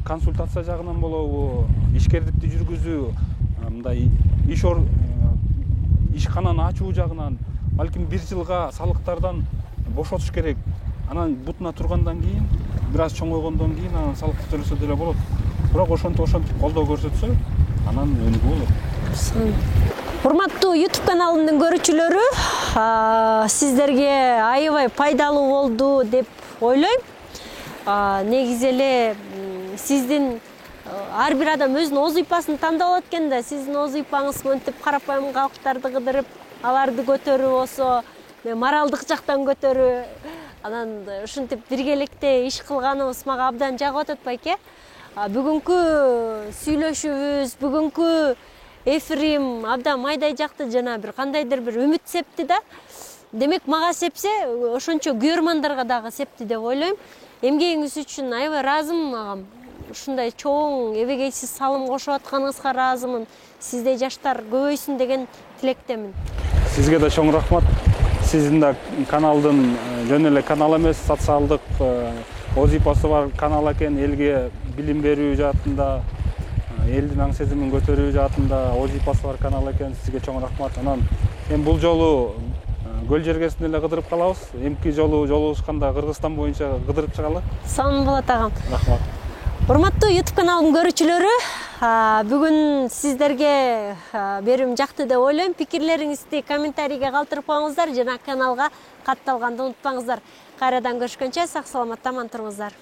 [SPEAKER 2] консультация жагынан болобу, ишкердикти жүргүзүү, мындай ишкананы ачуу жагынан, балким 1 жылга салыктардан бошотуш керек. Анан бутуна тургандан кийин, бир аз чоңойгондон кийин анан салыкты төлөсө деле болот. Бирок ошентип колдоо көрсөтсө, анан өнүгүү болот.
[SPEAKER 1] Урматтуу YouTube каналымдын көрүүчүлөрү, сиздерге аябай пайдалуу болду деп ойлойм. Негизи эле сиздин ар бир адам өзүнүн оз ыйпасын тандап алат экен да, сиздин оз ыйпаңыз монтип карапайым калктарды кыдырып, аларды көтөрүү болсо, моралдык жактан көтөрүү, анан ушинтип биргеликте иш кылганыбыз мага абдан жагып атат байке. Бүгүнкү сүйлөшүүбүз, бүгүнкү эфирим абдан майдай жакты, жана бир кандайдыр бир үмүт септи да. Демек мага сепсе, ошончо көрөрмандарга дагы септи деп ойлойм. Эмгегиңиз үчүн аябай ыраазымын агам. Ушундай чоң эбегейсиз салым кошуп атканыңызга ыраазымын. Сиздей жаштар көбөйсүн деген тилектемин.
[SPEAKER 2] Сизге да чоң рахмат. Сиздин да каналдын жөн эле канал эмес, социалдык оз ыйпасы бар канал экен. Элге билим берүү жаатында, элдин аң сезимин көтөрүү жаатында оз ыйпасы бар канал экен. Сизге чоң рахмат. Анан бул жолу көл жергесинде эле кыдырып калабыз. Эмки жолу жолугушканда Кыргызстан боюнча кыдырып чыгалы. Сонун болот агам. Рахмат.
[SPEAKER 1] Урматтуу YouTube каналымдын көрүүчүлөрү, бүгүн сиздерге берүүм жакты деп ойлойм. Пикирлериңизди комментарийге калтырып коюңуздар жана каналга катталганды унутпаңыздар. Кайрадан көрүшкөнчө сак саламатта аман туруңуздар.